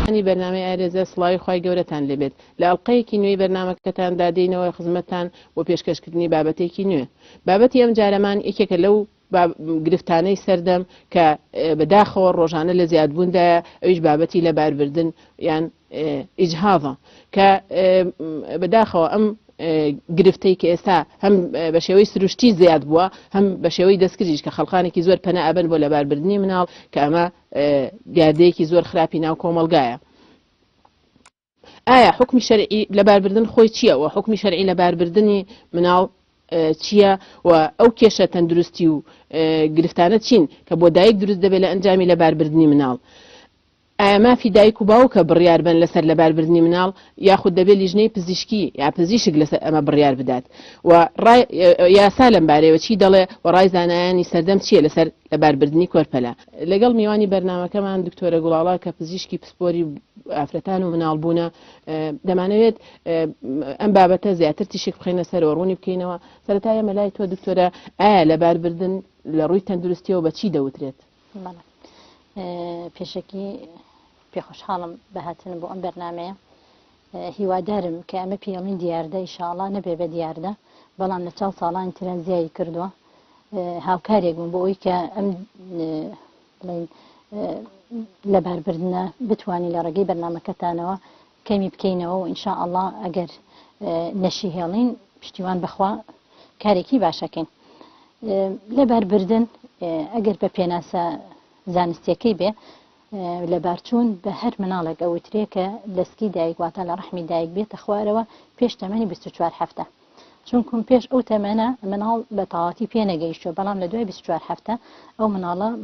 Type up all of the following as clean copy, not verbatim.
میوانی بەرنامەی ئارێزە سڵاوی خی گەورەتان لێبێت لە ئەڵلقەیەکی نوێی بەرنمەکەتان دادەینەوە خزمەتتان بۆ پێشکەشکردنی بابەتێکی نوێ بابەتی ئەم جارەمان یەکێکە لەو گرفتانەی سەردەم کە بەداخەوە ڕۆژانە لە زیادبووندایە ئەویش بابەتی لە باربردن یان ئیجهاضە کە بەداخەوە ئەم گرفتەی کە ئێستا هەم بە شێوەی سروشتی زیاد بووە هەم بە شێوەی دەستکردیش کە خەڵخانێکی زۆر پەنە ئەبن بۆ لە باربردنی مناڵ کە ئەمە دیاردەیەکی زۆر خراپی ناو کۆمەلگایە. ئایا حکمی شەرعی لە باربردن خۆی چییە و حکمی شەرعی لە باربردنی مناڵ چییە و ئەو کێشە تەندروستی و گرفتانە چین کە بۆ دایک دروست دەبێت لە ئەنجامی لە باربردنی مناڵ. ئایا مافی دایک و باوکە بڕیار بن لەسەر لە باربردنی مناڵ یاخود دەبێت لیژنەی پزیشکی یا پزیشک لەسەر ئەمە بڕیار بدات و یاسا لەم بارەوە چی دەڵێ و ڕای زانایانی سەردەم چییە لەسەر لە باربردنی کۆرپەلا. لەگەڵ میوانی بەرنمەکەمان دکتۆرە گوڵاڵا کە پزیشکی پسپۆری ئافرەتان و مناڵبوونە دەمانەوێت ئەم بابەتە زیاتر تیشک بخینە سەرەوە ڕوونی بکەینەوە. سەرەتایە مەلای تۆ دکتۆرە ئایا لە باربردن لە ڕووی تەندروستیەوە بە چی دەوترێت؟ پێشکی پێخۆشحاڵم بەهاتن بۆ ئەم بەرنمەیە هیوادارم کە ئەمە پێڵین دیاردە ئیشاڵا نەبێ بە دیاردە بەڵام لە چاو ساڵانی ترەنزیایی کردووە هاوکارێک بووم بۆ ئەوی کە ئەم لە باربردنە بتوانین لە ڕێگەی بەرنمەکەتانەوە کەمی بکەینەوە و ئینشاءالله ئەگەر نەشی هێڵین پشتیوان بەخوا کارێکی باشەکەین. لە باربردن ئەگەر بە پێناسە زانستیەکەی بێ لە بارچوون بە هەر مناڵێک ئەوترێ کە لەسکی دایکواتە لە ڕەحمی دایک بێتە خوارەوە پێش تەمەنی 24 هەفتە چونکم پێش ئەو تەمەنە مناڵ بە تەواتی پێ نەگەیشتوە بەڵام لە دوای 24 هەفتە ئەو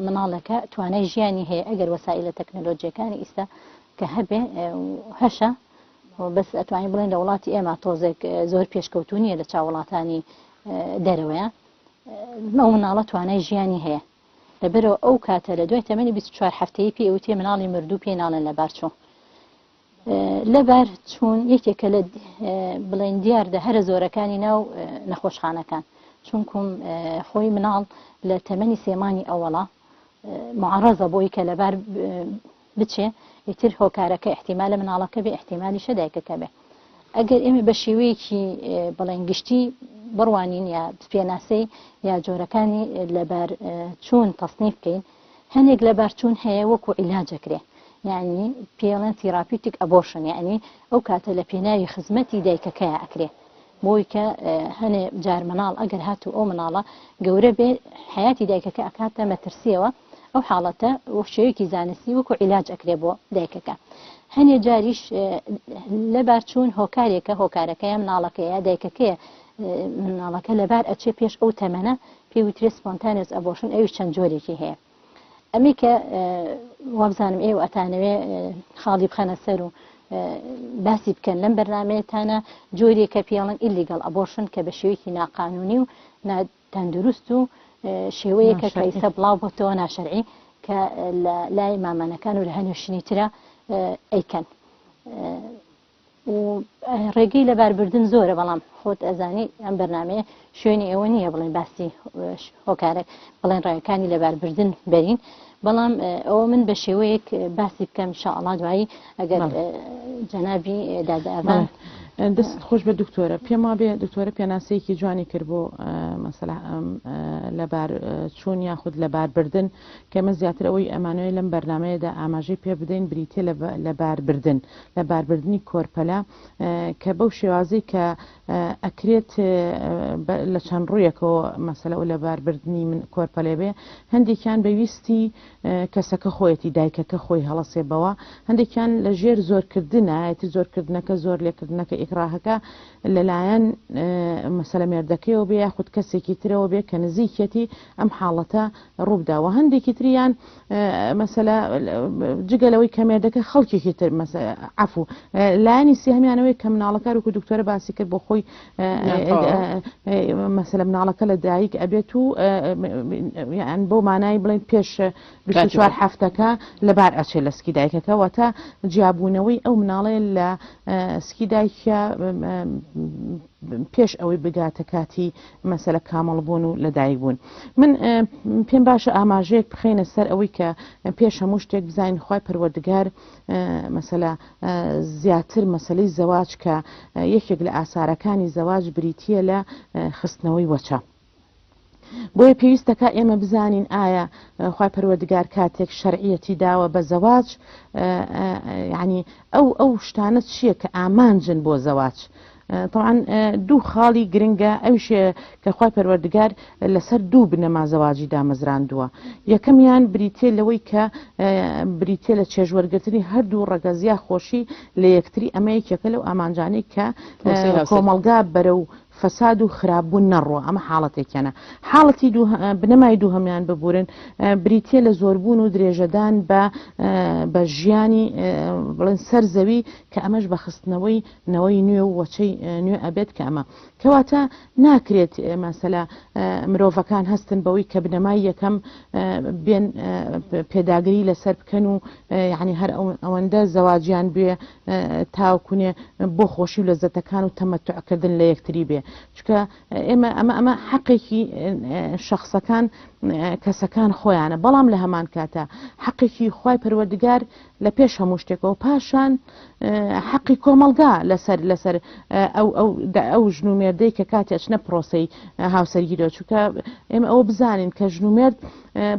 مناڵەکە توانای ژیانی هەیە ئەگەر وەسایلە تەکنۆلۆجیەکانی ئیستا کە هەبێ هەشە بەس ئەتوانین بڵێن لە وڵاتی ئێمە تۆزێک زۆر پێشکەوتونیە لە چاو وڵاتانی دەرەوەیە ئەو مناڵە توانای ژیانی هەیە لەبەرەوە ئەو کاتە لە دوای تەمەنی 24 هەفتەیە پێ ئەوتێ مناڵی مردوو پێناڵێن لە بارچوو. لەبار چوون یەکێکە لە بڵێن دیاردە هەرە زۆرەکانی ناو نەخۆشخانەکان چونکم خۆی مناڵ لە تەمەنی سێمانی ئەوەڵا معڕەزە بۆی کە لەبار بچێ ئیتر هۆکارەکە احتیمالە مناڵەکە بێ احتیمالی شەدایکەکە بێ. ئەگەر ئێمە بە شێوەیەکی بڵێن گشتی بڕوانین یا پێناسەی یا جۆرەکانی لەبار چوون تەصنیف بکەین هەنێک لەبار چوون هەیە وەکو عیلاجەکرێ یعنی پێڵێن تیراپیوتیک ئەبۆرشن یعنی ئەو کاتە لە پێناوی خزمەتی دایکەکەیە ئەکرێ بۆی کە هەنێ جار مناڵ ئەگەر هاتو ئەو مناڵە گەورە بێ حیاتی دایکەکە ئەکاتە مەترسیەوە ئەو حاڵەتە شێوەیەکی زانستی وەکو عیلاج ئەکرێ بۆ دایکەکە. هەنێ جاریش لەبار چوون هۆکارەکەیە مناڵەکەیە دایکەکەیە مناڵەکە لەبار ئەچێ پێش ئەو تەمەنە پێوترێ سپۆنتانێز ئەبۆرشن ئەوی چەند جۆرێکی هەیە. ئەمی کە وابزانم ئێوە ئەتانەوێ خاڵی بخەنە سەر و باسی بکەن لەم بەرنمەیەتانە جۆرێکە پێڵن ئیلیگەڵ ئەبۆرشن کە بە شێوەیەکی ناقانونی و ناتەندروست و شێوەیەکە کەیسە بڵاو بۆتەوە ناشەرعی کە لای مامانەکان و لە هەنوێشنی ترە ئەیکەن. و ڕێگەی لە باربردن زۆرە بەڵام خۆت ئەزانی ئەم بەرنمەیە شوێنی ئەوە نییە بڵێن باسی هۆکارێک بڵێن ڕێگەکانی لە باربردن بەرین بەڵام ئەوە من بە شێوەیەک باسی بکەم ئینشاءالله دوایی ئەگەر جەنابی دادەئەبان دەست خۆش بە دکتۆرە پێم وابێ دکتۆرە پێناسەیەکی جوانی کرد بۆ مەسەلا لەبار چوون یاخود لە باربردن کە ئەمە زیاتر ئەوەی ئەمانەوەی لەم بەرنمەیەدا ئاماژەی پێ بدەین بریتێ لە باربردن لە باربردنی کۆرپەلا کە بەو شێوازەی کە ئەکرێت لە چەند ڕوویەکەوە مەسەلە و لە باربردنی من کۆرپەلێ بێ هەندێکیان بەویستی کەسەکە خۆیەتی دایکەکە خۆی هەڵەسێبەوە هەندێکیان لە ژێر زۆرکردنایەتی زۆرکردنەکە زۆر لێکردنەکە ئیکراهەکە لەلایەن مەسەلە مێردەکەیەوە بێ یاخود کەسێکی ترەوە بێ کە نزیکەتی ئەم حاڵەتە ڕووداوە هەندێکی تریان مەسەلە جگەلەوەی کە مێردەکە خەڵکێکی تر عفو لایەنی سێهەمیانەوەی کە مناڵەکە وەکو دکتۆرە باسی کرد بۆ خۆی مەسەلە مناڵەکە لە دایک ئەبێت و بۆ مانای بڵێن پێش 24 هەفتەکە لەبار ئەچێ لە سکی دایکەکەەوە تا جیاببوونەوەی ئەو مناڵێ لە سکی دایکە بریتە پێش ئەوەی بگاتە کاتی مەسەلە کامەڵ بوون و لەدایک بوون. من پێم باشە ئاماژەیەک بخینە سەر ئەوەی کە پێش هەموو شتێک بزانین خی پەروەردگار مەسەلە زیاتر مەسلەی زەواج کە یەکێک لە ئاسارەکانی زەواج بریتە لە خستنەوەی وەچە. بۆیە پێویستەکە ئێمە بزانین ئایا خی پەروەردگار کاتێک شەرعیەتی داوە بە زەواج یعنی ئەو شتانە چییە کە ئامانجن بۆ زەواج. طبعا دوو خاڵی گرنگە ئەوشێ کە خی پەروەردگار لەسەر دوو بنەما زەواجی دامەزراندووە. یەکەمیان بریتێ لەوەی کە بریتێ لە چێژوەرگرتنی هەردوو ڕەگەزیا خۆشی لە یەکتری ئەمەیەکێکە لەو ئامانجانەی کە کۆمەلگا بەرە و فەساد و خراپبوون نەڕوە. ئەمە حاڵەتێکیانە. حاڵەتی بنەمای دوو هەمان ببورن بریتێ لە زۆربوون و درێژەدان بە ژیانی بڵێن سەر زەوی کە ئەمەش بە خستنەوەی نەوەی نوێ و وەچەی نوێ ئەبێت کە ئەمە کەواتە ناکرێت مەسەلە مرۆڤەکان هەستن بەوەی کە بنەمای یەکەم بێن پێداگری لەسەر بکەن و یعنی هەر ئەوەندە زەواجیان بێ تاوکوونێ بۆ خۆشی و لەزەتەکان و تەمەتوعکردن لە یەکتری بێ. چکە ئەمە حەقێکی شخصەکان کەسەکان خۆیانە. بەڵام لە هەمان کاتە حەقێکی خی پەروەردگار لە پێش هەموو شتێکەوە پاشان حەقی کۆمەلگا لەسەر ئەو ژنومێردەی کە کاتێک چنە پرۆسی هاوسەرگیرەوە. چونکە ئێمە ئەوە بزانین کە ژنومێرد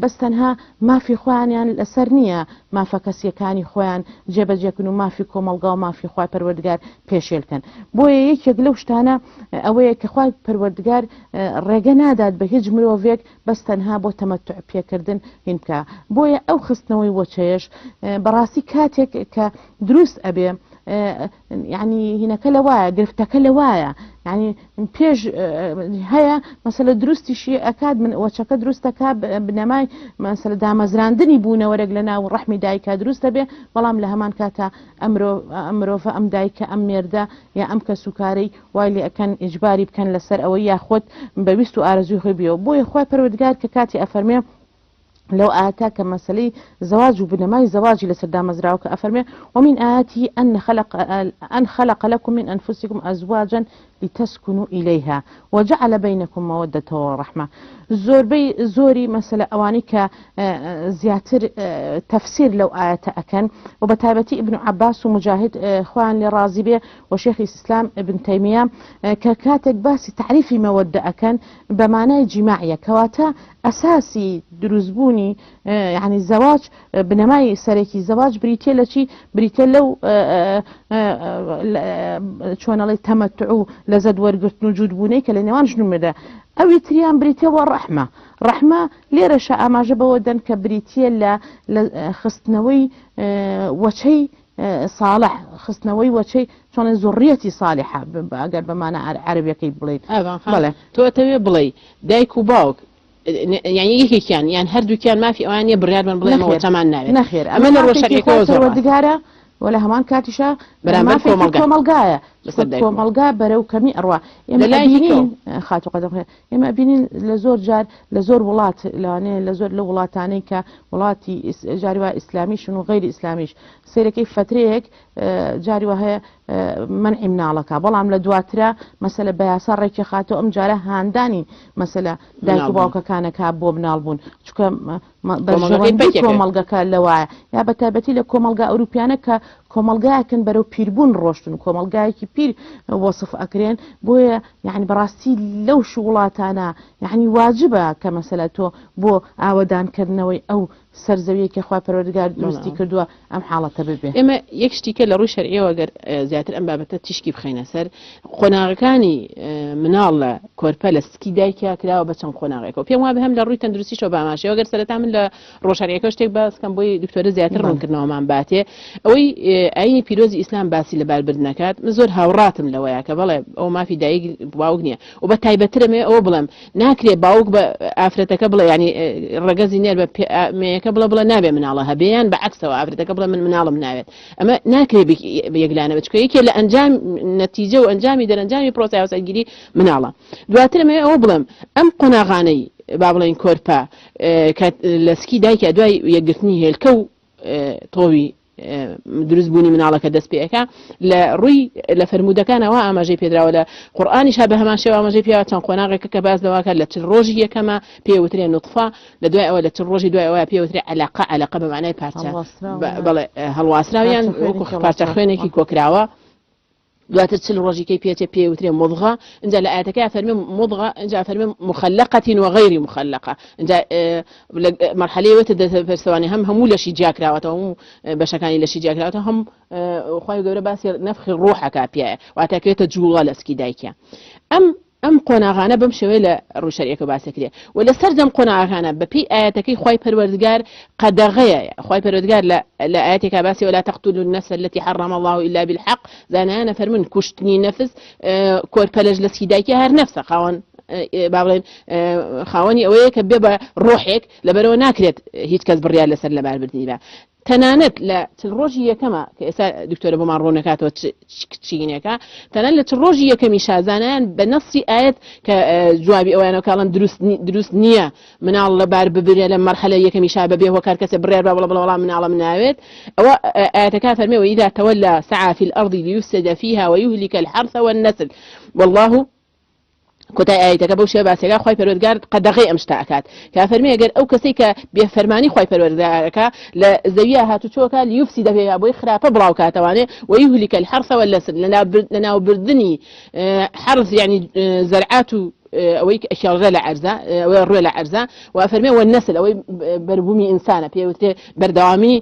بەس تەنها مافی خۆیانیان لەسەر نییە مافە کەسیەکانی خۆیان جێبەجێکن و مافی کۆمەلگا و مافی خی پەروەردگار پێشێلکەن. بۆیە یەکێک لەو شتانە ئەوەیە کە خی پەروەردگار ڕێگە نادات بە هیچ مرۆڤێک بەس تەنها بۆ تەمەتوع پێکردن هین بکە. بۆیە ئەو خستنەوەی وەچەیەش بەڕاستی کاتێک کە دروست ئەبێ یعنی هینەکە لە وایە گرفتەکە لە وایە یعنی پێش هەیە مەسەلە دروستیشی ئەکات من وەچەکە دروستەکە بنەمای مەسەلە دامەزراندنی بوونەوەرەك لە ناو ڕەحمی دایکە دروستە بێ. بەڵام لە هەمان کاتە ئەمرۆڤە ئەم دایکە ئەم مێردە یا ئەم کە سوکارەی وای لێ ئەەکەن ئیجباری بکەن لەسەر ئەوەی یاخۆت بەویست و ئارەزوی خۆی بێەوە. بۆیە خی پەروەردگار کە کاتی ئەفەرمێ لو آتاك مسلي زواج بنماي زواج لسردا مزرعوك أفرمي ومن آياته أن خلق لكم من أنفسكم أزواجا لتسكنوا إليها وجعل بينكم مودة ورحمة. زوري مسألة أوانيك زياتر تفسير لو آيات أكن وبتابتي ابن عباس ومجاهد خوان لرازبية وشيخ الإسلام ابن تيمية ككاتك باسي تعريفي مودة أكن بمعنى جماعية كواتا أساسي دروزبوني يعني الزواج بنماي سريكي زواج بريتيلا بريتيلو شوان الله تمتعو لزد ورقت وجود بوني كلا نوان شنو مدى أو تريان بريتيا والرحمة رحمة ليرشا أما جبا ودن كبريتيا لخستنوي وشي صالح خستنوي وشي شون ذريتي صالحة أقل بمعنى عربي كي بلي بله تو أتوي بلي دايك وباوك يعني يكي كان يعني هردو كان ما في أوانية برياد من بلي ما هو تمام نابي نخير أما نروح شريكه وزرع ولا همان كاتشا ما في كوملقايا كوملقا برو كمي أروى إما بينين خاتو قدم إما بينين لزور جار لزور ولات لاني لزور لولاتاني كولاتي جاروا إسلاميش وغير إسلاميش سير كيف فتريك جاري وهي منع من علاقة بلام لدواترا مثلا بياسر ريك خاتو أم جاره هانداني مثلا دايكو باوكا كان كابو بنالبون شو برجوان كوملقا كاللواعي يا بتابتي لكوملقا أوروبيانا كوملقا كان برو بيربون روشتون كوملقا كي بير وصف أكرين بويا يعني براستي لو شغلات أنا يعني واجبة كمسألة بو عودان كرنوي أو سەرزەویە کە خوا پەروەردگار دروستی کردووە ئەم حاڵەتە ببێ. ئێمە یەک شتیکە لە ڕووی شەرعیەوە گەر زیاتر ئەم بابەتە تیشکی بخەینە سەر قۆناغەکانی مناڵ لە کۆرپە لە سکی دایکە کراوە بە چەند قۆناغێکەوە پێم وابێ هەم لە ڕووی تەندروستیشەوە باماشەوە گەر سەرەتا من لە ڕۆژشەریەکە شتێک باسکەم بۆی دکتۆرە زیاتر ڕوونکردنەوەمان باتێ ئەوەی ئاینی پیرۆزی ئیسلام باسی لە باربردنەکات من زۆر هاوڕاتم لەوەیە کە بەڵێ ئەو مافی دایک باوک نییە و بە تایبەترمێ ئەوە بڵێم ناکرێت باوک بە ئافرەتەکە بڵێ ینی ڕەگەزی نێر بە مەیەکە بڵێ نابێ مناڵە هەبیان بەعکسەوە ئافرەتەکە بڵێ من مناڵم ناوێت ئەمە ناکرێت یەکلانە بچکە یەکێ لە ئەنجام نەتیجە و ئەنجامی دەرەنجامی پرۆسی هاوسەرگیری مناڵە. دواترمێ ئەوە بڵێم ئەم قۆناغانەی با بڵێن کۆرپە لە سکی دایکە دوای یەکگرتنی هێلکە و تۆوی دروستبوونی مناڵەکە دەست پێەکە لە ڕووی لە فرموودەکانەوە ئاماژەی پێدراوە لە قورئانیش بە هەمان شێوە ئاماژەی پێوە چەند قۆناغێکە کە باز دەواکە لە چ ڕۆژی یەکەمە پێوترێ نوتفە لە دوای ئەوە لە چ ڕۆژی دوای ئەوە پێوترێ عەلاقە بە معنای پارچە بەڵێ هەڵواسراویان وەکو پارچە خوێنێکی کۆکراوە دواتر چل ڕۆژیکەی پێچە پێوترێ مضغە اینجا لە ئاەتەکە فەرمی مضغە اینجا فەرمی مخلقة وغير مخلقة اینجا مرحلەی وتە پرسوانی هەموو لەشی جیاکراوەتەوە هەموو بەشەکانی لەشی جیاکراوەتە هەم خوای گەورە باسی نەفخی ڕوحەکە پێایە واتەکەوێتە جوڵە لەسکی دایکە ئەم قۆناغانە بەم شێوەیە لە ڕووشەریەکە باسەکرێ و لەسەر دەم قۆناغانە بەپی ئاەتەکەی خوای پەروەردگار قەدەغەیە خوای پەروەردگار لە ئاەتێکا باسی ولا تقتلوا النفس التي حرم الله إلا بالحق زانایانە فەرمون کوشتنی نەفس کۆرپەلەش لەسکی دایکە هەر نەفسە خاوەن با بڵێن خاوەنی ئەوەیە کە بێ بە ڕۆحێک لەبەرەوە ناکرێت هیچ کەس بڕیار لەسەر لەباربردنی بە تەنانەت لە چ ڕۆژی یەکەمە کە ئێستا دکتۆرە بۆمان ڕوونەکاتەوە چینەکە تەنانەت لە چ ڕۆژی یەکەمی شازانیان بە نەسی ئاەت کە جوابی ئەویانەوە کاڵن دروست نییە مناڵ لەبار ببرێ لە مەرحەلە یەکەمی شا بەبێ هۆکار کەسە بڕیار با بڵێ وەڵام مناڵە من ناوێت ئەوە ئاەتەکە فەرمێ وإذا تولى سعى في الأرض ليفسد فيها ويهلك الحرث والنسل والله کۆتای ئاەتەکە بەو شێوە باسێکا خوای پەروەردگار قەدەغەی ئەم شتە ئەکات کە فەرمێ ئەگەر ئەو کەسەی کە بێفەرمانی خوای پەروەردگارەکە لە زەویە هاتوچۆکە لیفسد فيها بۆی خراپە بڵاو کاتەوانێ ويهلك الحرث والنسل لەناوبردنی حرث يعني زرعات ئەوەی ئەشێڵڕێ لە عەرزە ئەوەی ڕوێ لە عەرزە و فەرمێ والنسل ئەوەی بەربوومی ئینسانە پێوترێ بەردەوامی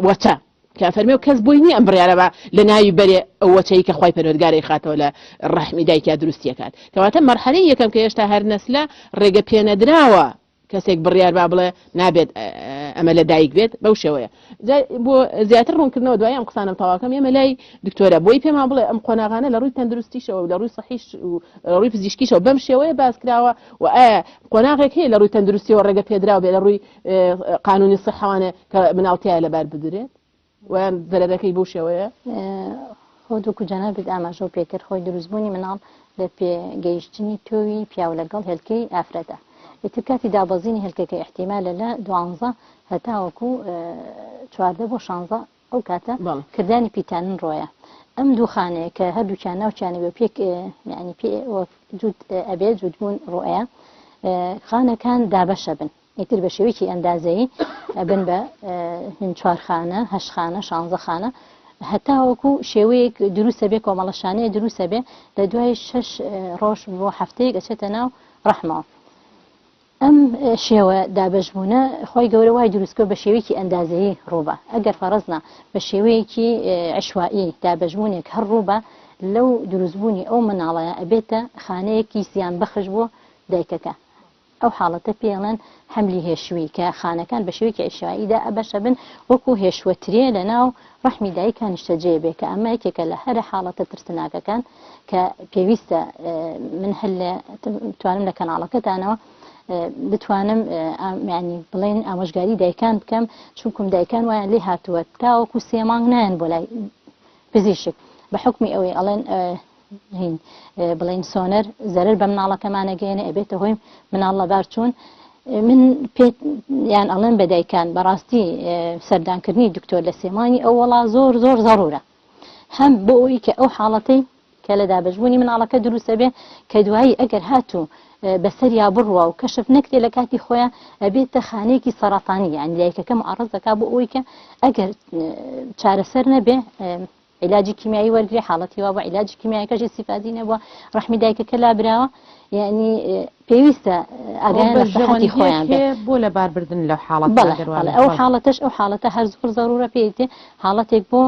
وەچە کە فەرمێ و کەس بۆی نییە ئەم بڕیارەوە لە ناوی بەرێ ئەو وەچەی کە خوای پەروەردگاری خاتەوە لە ڕەحمی دایکیا دروستیەکات کەواتە مەرحەلەی یەکەم کە هێشتا هەر نەسلە ڕێگە پێنەدراوە کەسێک بڕیار با بڵێ نابێت ئەمە لە دایک بێت بەو شێوەیە بۆ زیاتر ڕوونکردنەوە دوای ئەم قسانم تەواکەم ئێمە لای دکتۆرە بۆی پێمان بڵێ ئەم قۆناغانە لە ڕووی تەندروستیشەوە لە ڕووی سەحیش و ڕووی پزیشکیشەوە بەم شێوەیە باس کراوە و ئایا قۆناغێک هەیە لە ڕووی تەندروستیەوە ڕێگە پێدراوە بێت لە ڕووی قانونی سەحەوانە کە مناڵتیایە لەبار بدرێت ویان زەرەرەکەی بەو شێوەیە خۆ دووکو جەنابێت ئاماژە و پێکرد خۆی دروستبوونی مناڵ لە پێگەیشتنی تۆوی پیاو لەگەڵ هێلکەی ئافرەتە ئیتر کاتی دابەزینی هێلکەکە احتیمالە لە 12 هەتاوەکو 14 بۆ 16 ئەو کاتە کردانی پیتانن ڕۆیە ئەم دوو خانەیە کە هەردووچیان ناوچیانەوە پێک یعنی جوود ئەبێت جوودبوون ڕۆیە خانەکان دابەشە بن ئیتر بە شێوەیەکی ئەندازەیی بن بە 4 خانە 8 خانە 16 خانە هەتاوەکو شێوەیەک دروستە بێ کۆمەڵەشانەیە دروستە بێ لە دوای 6 ڕۆژ بۆ هەفتەیەک ئەچێتە ناو ڕەحمەوە ئەم شێوە دابەشبوونە خۆی گەورە وای دروستکە بە شێوەیەکی ئەندازەیی ڕووبە ئەگەر فەرەزنا بە شێوەیەکی عشوایی دابەشبوونێک هەر ڕووبە لەو دروستبوونی ئەو مناڵەیە ئەبێتە خانەیەکی زیان بەخش بۆ دایکەکە ئەو حاڵەتە پێڵێن حملی هێشووی کە خانەکان بە شێوەیەکی عشواییدا ئەبەشە بن وەکو هێشوەترێ لە ناو ڕەحمی دایکان نیشتەجێ بێ کە ئەمە یەکێکە لە هەر حاڵەتە ترسناکەکان کە پێویستە من هەر توانم لە کەناڵەکەتانەوە بتوانم ینی بڵێن ئامۆژگاری دایکان بکەم چونکم دایکان وایان لێ هاتووە تاوەکو 3 مانگ نایەن بۆ لای پزیشک بە حکمی ئەوەی ئەڵێن بڵین سۆنەر زەرر بە مناڵەکەمانەگەێنە ئەبێتە هۆی مناڵ لەبار چوون من پێ یان ئەڵێن بە دایکان بەڕاستی سەردانکردنی دکتۆر لە سێمانی ئەو وەڵا زۆر زۆر زەڕورە هەم بۆ ئەوی کە ئەو حاڵەتەی کە لە دابەشبوونی مناڵەکە دروستە بێ کە دوایی ئەگەر هاتوو بەسەر یا بڕوە و کەشف نەکرێ لە کاتی خۆیان ئەبێتە خانەیەکی سەرەتانی یان دایکەکە معرەض دەکا بۆ ئەوی کە ئەگەر چارەسەر نەبێ علاجی کیمیایی وەرگێ حاڵەتی وا بە علاجی کیمیاییەکەش استیفادی نەبووە ڕەحمی دایکەکە لابراوە یعنی پێویستە ئاگایان لە صحەتی خۆیان بێت بۆ لەباربردن لەو حاڵەت ئەو حاڵەتەش ئەو حاڵەتە هەر زۆر زەڕورە پێیتێ حاڵەتێک بۆ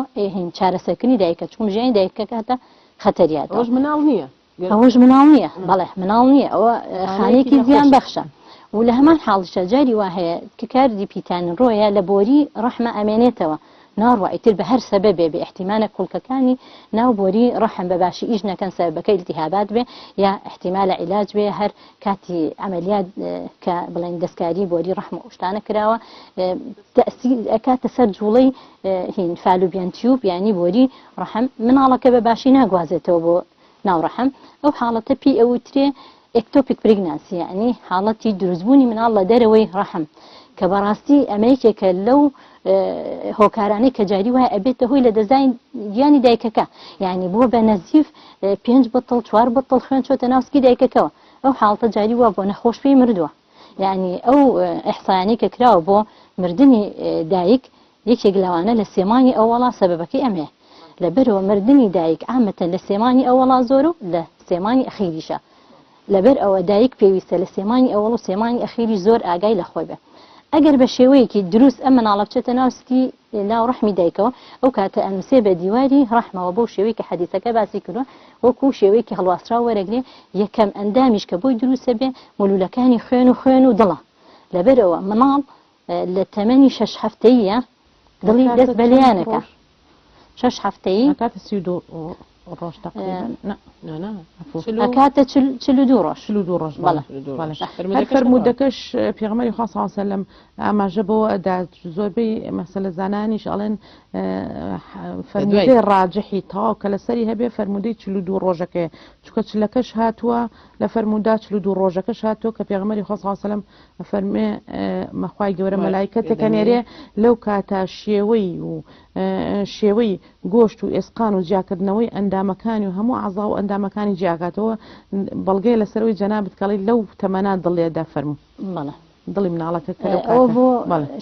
چارەسەرکردنی دایکە چون ژیانی دایکەکە کاتە خەتەریات ئەوش مناڵ نییە ئەوەش مناڵ نییە بەڵێ مناڵ نییە ئەوە خانەیەکی زیان بەخشە و لە هەمان حاڵشە جاری وا هەیە کە کاری پیتانن ڕۆیە لە بۆری ڕەحمە ئەمێنێتەوە ناڕوە ئیتر بە هەر سەبەبێ بێ احتیمالە کوڵکەکانی ناو بۆری ڕەحم بەباشی ئیش نەکەن سەبەکەی التیهابات بێ یا احتیمالە عیلاج بێ هەر کاتی عملیات کە بڵێن دەستکاری بۆری ڕەحم و شتانە کراوە تەئسیر ئەکاتە سەر جوڵەی هین فالوبیان تیوب یعنی بۆری ڕەحم مناڵەکە بەباشی ناگوازێتەوە بۆ ناو ڕەحم ئەو حاڵەتە پێی ئەوترێ ئێکتۆپیک پرێگنانسی یعنی حاڵەتی دروستبوونی مناڵ لە دەرەوەی ڕەحم کە بەڕاستی ئەمریکێکە لەو هۆکارانەی کە جاری وایە ئەبێتە هۆی لە دەزای گیانی دایکەکە یعنی بۆ بە نەزیف 5 بەتڵ 4 بەتڵ خوێن چۆتە ناوسکی دایکەکەەوە ئەو حاڵتە جاری وە بۆ نەخۆش پێی مردووە یعنی ئەو ئەحسایانی کە کراوە بۆ مردنی دایک یەکێک لەوانە لە سێمانی ئەوەڵا سەبەبەکەی ئەمێ لەبەرەوە مردنی دایک ئامەتەن لە سێمانی ئەوەڵا زۆر و لە سێمانی ئەخیریشە لەبەر ئەوە دایک پێویستە لە سێمانی ئەوەڵ و سێمانی ئەخیری زۆر ئاگای لە خۆی بێ ئەگەر بە شێوەیەکی دروست ئەم مناڵە بچێتە ناوسکی ناو ڕەحمی دایکەوە ئەو کاتە ئەنووسێ بە دیواری ڕەحمەوە بۆ شێوەیە کە حەدیثەکە باسی کردووە وەکو شێوەیەکی هەڵواسرا وەرەگرێ یەکەم ئەندامیش کە بۆی دروستە بێ مولولەکانی خوێن و دڵە لەبەرەوە مناڵ لە تەمەنی 6 هەفتەیە دڵی دەست بەلیانەکە 6 هەفتەیە ڕۆژ تقریبا ئەکاتە 42 ڕۆژ 42 ڕۆژ هەر فەرمودەکەش پێغەمبەری خوا صلی الله علیه و سلم ئاماژە بەوە ئەدا زۆربەی مەسەلە زانانیش ئەڵێن فەرمودەی ڕاجحی تەواو کە لەسەری هەبێ فەرمودەی 42 ڕۆژەکەیە چونکە چلەکەش هاتووە لە فەرمودا 42 ڕۆژەکەش هاتووە کە پێغەمبەری خوا صلی الله علیه و سلم فەرمێ مەخوای گەورە مەلایکەتێکە نێرێ لەو کاتە شێوەی گۆشت و ئێسقان و جیاکردنەوەی ئەندامەکانی و هەموو عەزا و ئەندامەکانی جیاکاتەوە بەڵگەی لەسەرەوەی جەنابەت کەڵی لەو تەمەنا دڵێدا فەرموو دڵی مناڵەکە ئەوە بۆ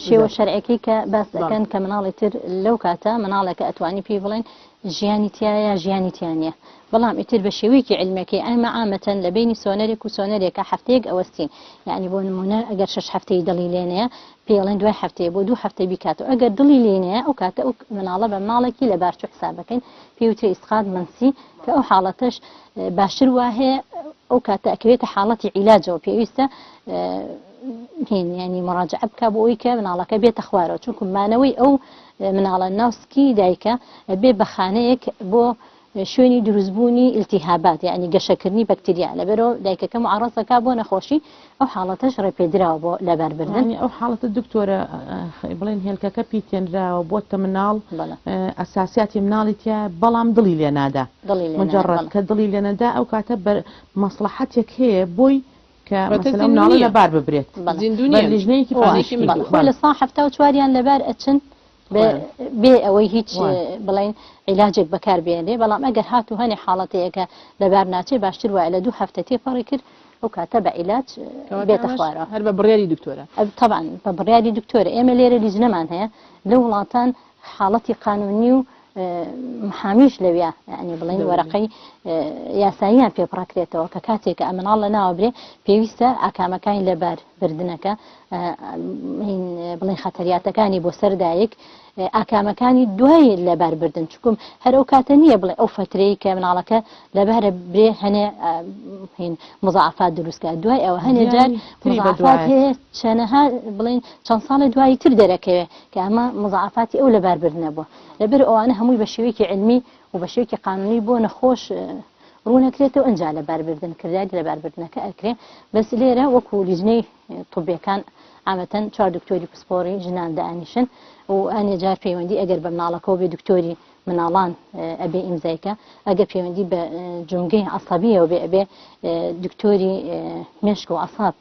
شێوە شەرعەکەی کە باس دەکەن کە مناڵی تر لەو کاتە مناڵێکە ئەتوانی پێی بڵێن ژیانی تایە ژیانی تیانە بەڵام ئیتر بە شێوەیەکی علمەکەی ئەمە عامەتەن لە بینی سۆنەرێک و سۆنەرێکە هەفتەیەک ئەوەستین یعنی بۆ نمونە ئەگەر 6 هەفتەی دڵی لێنەیە پێڵێن دوای هەفتەیە بۆ 2 هەفتەی بیکاتەوە ئەگەر دڵی لێنەیە ئەو کاتە ئەو مناڵە بە مناڵێکی لە بارچوو حسابەکەین پێوترێ ئیسقاط منسی کە ئەو حاڵەتەش باشتر وهەیە ئەو کاتە ئەکەوێتە حاڵەتی عیلاجەوە پێویستە هین ینی مراجعە بکە بۆ ئەوی کە مناڵەکە بێتە خوارەوە چونکە مانەوەی ئەو مناڵە ناوسکی دایکە بێ بەخانەیەک بۆ شوێنی دروستبوونی التیهابات یعنی گەشەکردنی بەکتریا لەبەرەوە دایکەکە معرەضەکە بۆ نەخۆشی ئەو حاڵەتەش ڕێپێدراوە بۆ لەبەربردن ئەو حاڵەتە دکتۆرە بڵێن هێلکەکە پیتێنراوە بۆتە مناڵ ئەساسیاتی مناڵی تیا بەڵام دڵی لێ نادا مجرد کە دڵی لێ نەدا ئەو کاتە بە مەسلحەتێک هەیە بۆی کە مناڵە لەبار ببرێت لیژنەیەکی لە 174 لەبار ئەچن بێ ئەوەی هیچ بڵین عیلاجێک بەکار بێنێ بەڵام ئەگەر هات و هەنێ حاڵەتەیەکە لەبار ناچێ باشتر وایە لە 2 هەفتە تێپەڕی کرد ئەو کاتە بە عیلاج بێتە خوارەوە هەر بە بڕیاری دکتۆرە طبعا بە بڕیاری دکتۆرە ئێمە لێرە لیژنەمان هەیە لە وڵاتان حاڵەتی قانونی و محامیش لەوێ ینی بڵین وەرەقەی یاساییان پێپڕاکرێتەوە کە کاتێکە ئەمناڵ لە ناوە برێ پێویستە ئاکامەکانی لەبار بردنەکە بڵین خەتەریاتەکانی بۆ سەردایک ئاکامەکانی دوای لەبار بردن چکم هەر ئەو کاتە نییە بڵێ ئەو فترەی کە مناڵەکە لەبارە برێ هەنێ مزعفات دروستکە دوای ئەوە هەنێ جار مزعفات هەیە چەنەها بڵین چەند ساڵی دوایی تر دەرەکەوێ کە ئەمە مزعفاتی ئەو لەبار بردنە بووە لەبەر ئەوانە هەمووی بە شێوەیەکی علمی و بە شێوەیەکی قانونی بۆ نەخۆش ڕوونەکرێتەوە ئەنجا لەباربردن کرداری لەباربردنەکە ئەکرێ بەس لێرە وەکو لیژنەی طبیەکان عامەتەن 4 دکتۆری پسپۆری ژنان دائنیشن و ئەنێ جار پەیوەندی ئەگەر بە مناڵەکەەوە بێ دکتۆری مناڵان ئەبێ ئیمزایکە ئەگەر پەیوەندی بە جونگەی عەسەبیەوە بێ ئەبێ دکتۆری مێشک و عەساب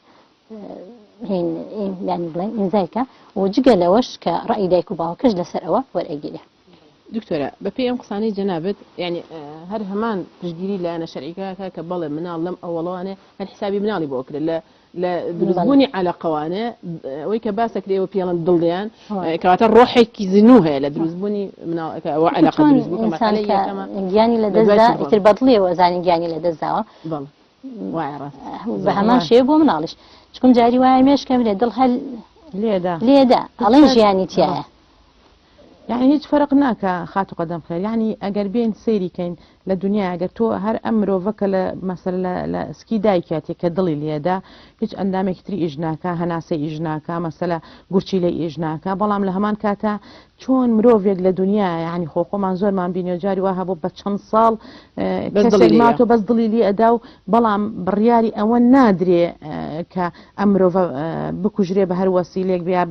ینی بڵێن ئیمزایکە و جگە لەوەش کە ڕەئی دایک و باوکەش لەسەر ئەوە وەرئەگیرێ دکتۆرە بەپێ ئەم قسانەی جەنابەت ینی هەر هەمان پشتگیری لایەنە شەرعیەکە کە بەڵێ مناڵ لەم ئەوڵەوانێ هەر حسابی مناڵی بۆ کرد لە دروستبوونی عەلاقەوانێ ئەوەی کە باسەکرێەوە پێڵەن دڵیان کەواتە ڕۆحێکی زنوو هەیە لە دروستبوونی مناڵەوە عەلاقە دروستبوو گیانی لە دەستدا ئیتر بەدڵیەوە زانی گیانی لە دەستداوە بە هەمان شێ بۆ مناڵش چکم جاری وایە مێشکە برێ دڵ هەل لێدا ئەڵێن ژیانی تایە يعني هیچ فرق ناکە خاتو قدم خێر یعنی ئەگەر بێن سەیریکەین لە دنیا ئەگەر تۆ هەر ئەم مرۆڤەکە لە مەسەلە لە سکی دایکاتێک کە دڵی لێدا هیچ ئەندامێکتری ئیژ ناکە هەناسەی ئیژ ناکە مەسەلە گورچی لە ئیژ ناکە بەڵام لە هەمان کاتە چۆن مرۆڤێک لە دنیا یعنی خۆخۆمان زۆرمان بینێ جاری وا هەبوو بە چەند ساڵ کەسێک بەس دڵی لێ ئەدا و بەڵام بڕیاری ئەوە نادرێ کە ئەم مرۆڤە بکوژرێ بە هەر وەسیلێک بیا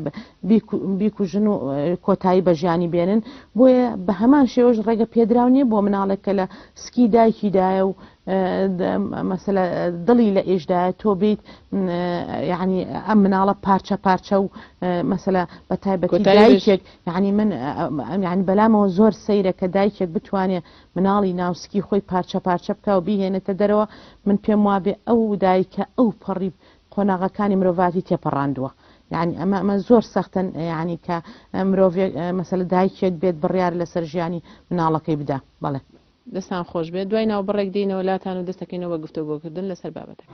بیکوژن و کۆتایی بە ژیانی بێنن بۆیە بە هەمان شێوەش ڕێگە پێدراو نیە بۆ مناڵێک کە لە سکی دایکیدایە و مەسەلە دڵی لە ئێشدا تۆ بیت یعنی ئەم مناڵە پارچە پارچە و مەسەلە بە تایبەتی دایکێک یعنی من یعنی بەلامەوە زۆر سەیرە کە دایکێک بتوانێت مناڵی ناوسکی خۆی پارچە پارچە بکە و بیهێنێتە دەرەوە من پێم وابێ ئەو دایکە ئەو پەڕی قۆناغەکانی مرۆڤاتی تێپەڕاندووە یعنی ئەمە زۆر سەختن یعنی کە مرۆڤ مەسەلە دایکێک بێت بڕیار لەسەر ژیانی مناڵەکەی بدا بەڵێ دەستان خۆش بێت دوای ناو بڕێک دێنەوە لاتان و دەستەکەینەوە گفتوگۆکردن لەسەر بابەتەکە.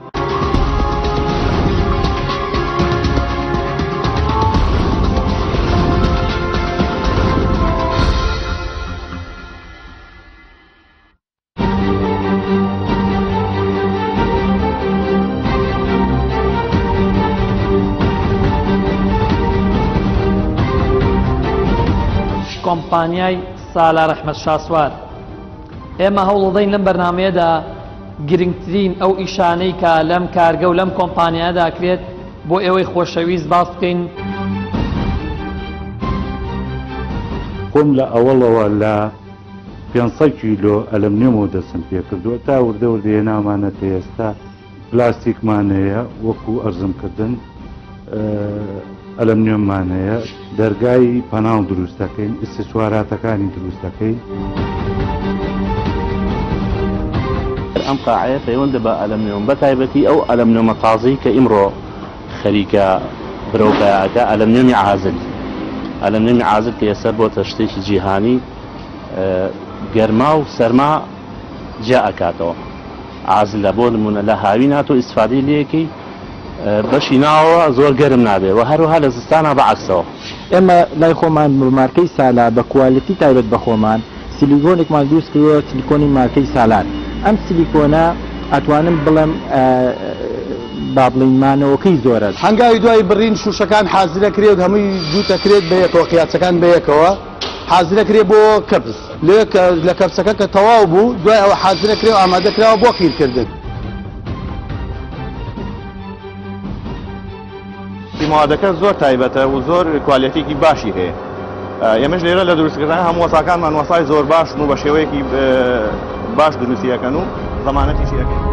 کۆمپانیای سالار ئەحمەد شاسوار ئێمە هەوڵدەین لەم بەرنامەیەدا گرنگترین ئەو ئیشانەی کە لەم کارگە و لەم کۆمپانیادا کرێت بۆ ئێوەی خۆشەویست باس بکەین. خۆم لە ئەوڵەوە لە 500 کیلۆ ئەلمنیۆمەوە دەستم پێ کردووە تا وردە وردەیە نامانەتە ئێستا پلاستیکمانەیە وەکو ئەرزمکردن ئەلمنیۆممانەیە دەرگای پەناو دروست دەکەین ئیسسواراتەکانی دروست دەکەین. ئەم قاعەیە پەیوەندە بە ئەلمنیۆم بە تایبەتی ئەو ئەلمنیۆمە تازەی کە ئیمڕۆ خەریکە برەوبایەکە ئەلمنیۆمی عازل ئەلمنیۆمی عازل کە ئێستا بۆتە شتێکی جیهانی گەرما و سەرما جیا ئەکاتەوە عازلە بۆ نمونە لە هاوی ناتۆ ئیسفادەی لێەکەی بەشی ناوە زۆر گەرم نابێ و هەروها لە زستانە بەعکسەوە. ئێمە لای خۆمان مارکەی سالا بە کوالیتی تایبەت بە خۆمان سیلیکۆنێکمان دروست کردووە سیلیکۆنی مارکەی سالار. ئەم سیلیکۆنە ئەتوانم بڵێم با بڵینمانەوەکەی زۆرە. هەنگاوی دوای بڕین شوشەکان حازرەکرێت هەمووی دووتەکرێت بەیەکەوە قیاچەکان بەیەکەوە حازرەکرێ بۆ کەبز لە کەبسەکە کە تەواو بوو دوای ئەوە حازرەکرێ و ئامادەکراوە بۆ قیرکردن. مادەکە زۆر تایبەتە و زۆر کوالیتێکی باشی هەیە. ئێمەش لێرە لە دروستکردن هەموو وەساکانمان وەسای زۆر باشن و بە شێوەیەکی باش دروستیەکەن و زەمانەتیشی دەکەین.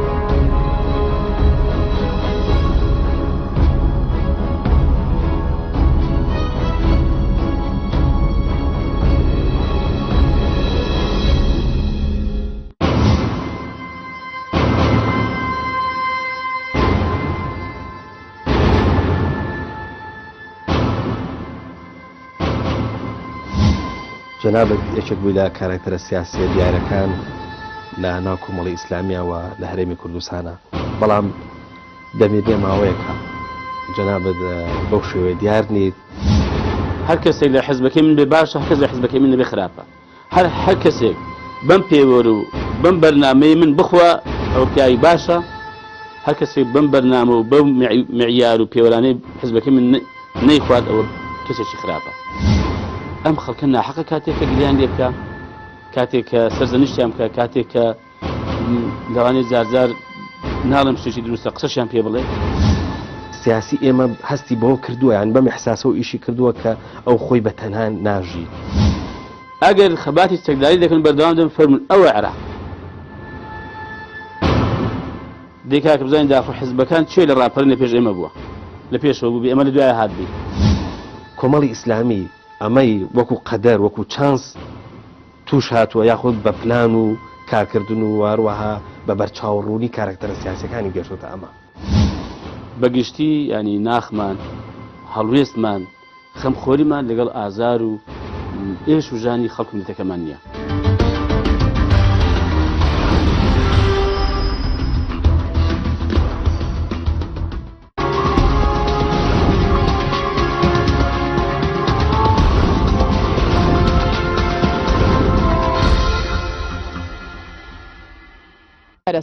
جەنابەت یەکێک بووی لە کارکتەرە سیاسیە دیارەکان لە ناو کۆمەڵی ئیسلامیەوە لە هەرێمی کوردستانە بەڵام دەمێ بێ ماوەیەکە جەنابەت بەو شێوەیە دیار نیت. هەر کەسێک لە حیزبەکەی من بێ باشە هەر کەس لە حیزبەکەی من نەبێ خراپە. هەر کەسێک بەم پێوەر و بەم بەرنامەی من بخوا ئەو پیاوی باشە هەر کەسێک بەم بەرنامە و بەم معیار و پێوەرانەی حیزبەکەی من نەیخوارد ئەوە کەسێکی خراپە. ئەم خەڵکە ناحەقە کاتێک کە گریان لێ بکە کاتێک کە سەرزەنیشتیان بکە کاتێک کە لەوانێ جارجار ناڵم شتێکی دروستە قسەشیان پێ بڵێ. سیاسی ئێمە هەستی بۆ کردووە یان بەم ئیحساسە و ئیشی کردووە کە ئەو خۆی بە تەنها ناژی. ئەگەر خەباتی سەکداری دەکەن بەردەوام دەن فەرمون ئەوە عێراق دێ کاکە بزانین داخۆ حیزبەکان چێ لە ڕاپەرن لە پێش ئێمە بووە لە پێشەوە بوو بێ ئەمە لە دوایە هات بێ. کۆمەڵی ئیسلامی ئەمەی وەکو قەدەر وەکو چانس توش هاتووە یاخود بە پلان و کارکردن و واروەها بە بەرچاوڕوونی کارکتەرە سیاسەکانی گەشتوتە ئەمە. بەگشتی ینی ناخمان هەڵوێستمان خەمخۆریمان لەگەڵ ئازار و ئێش و ژانی خەڵک ملتەکەمان نییە.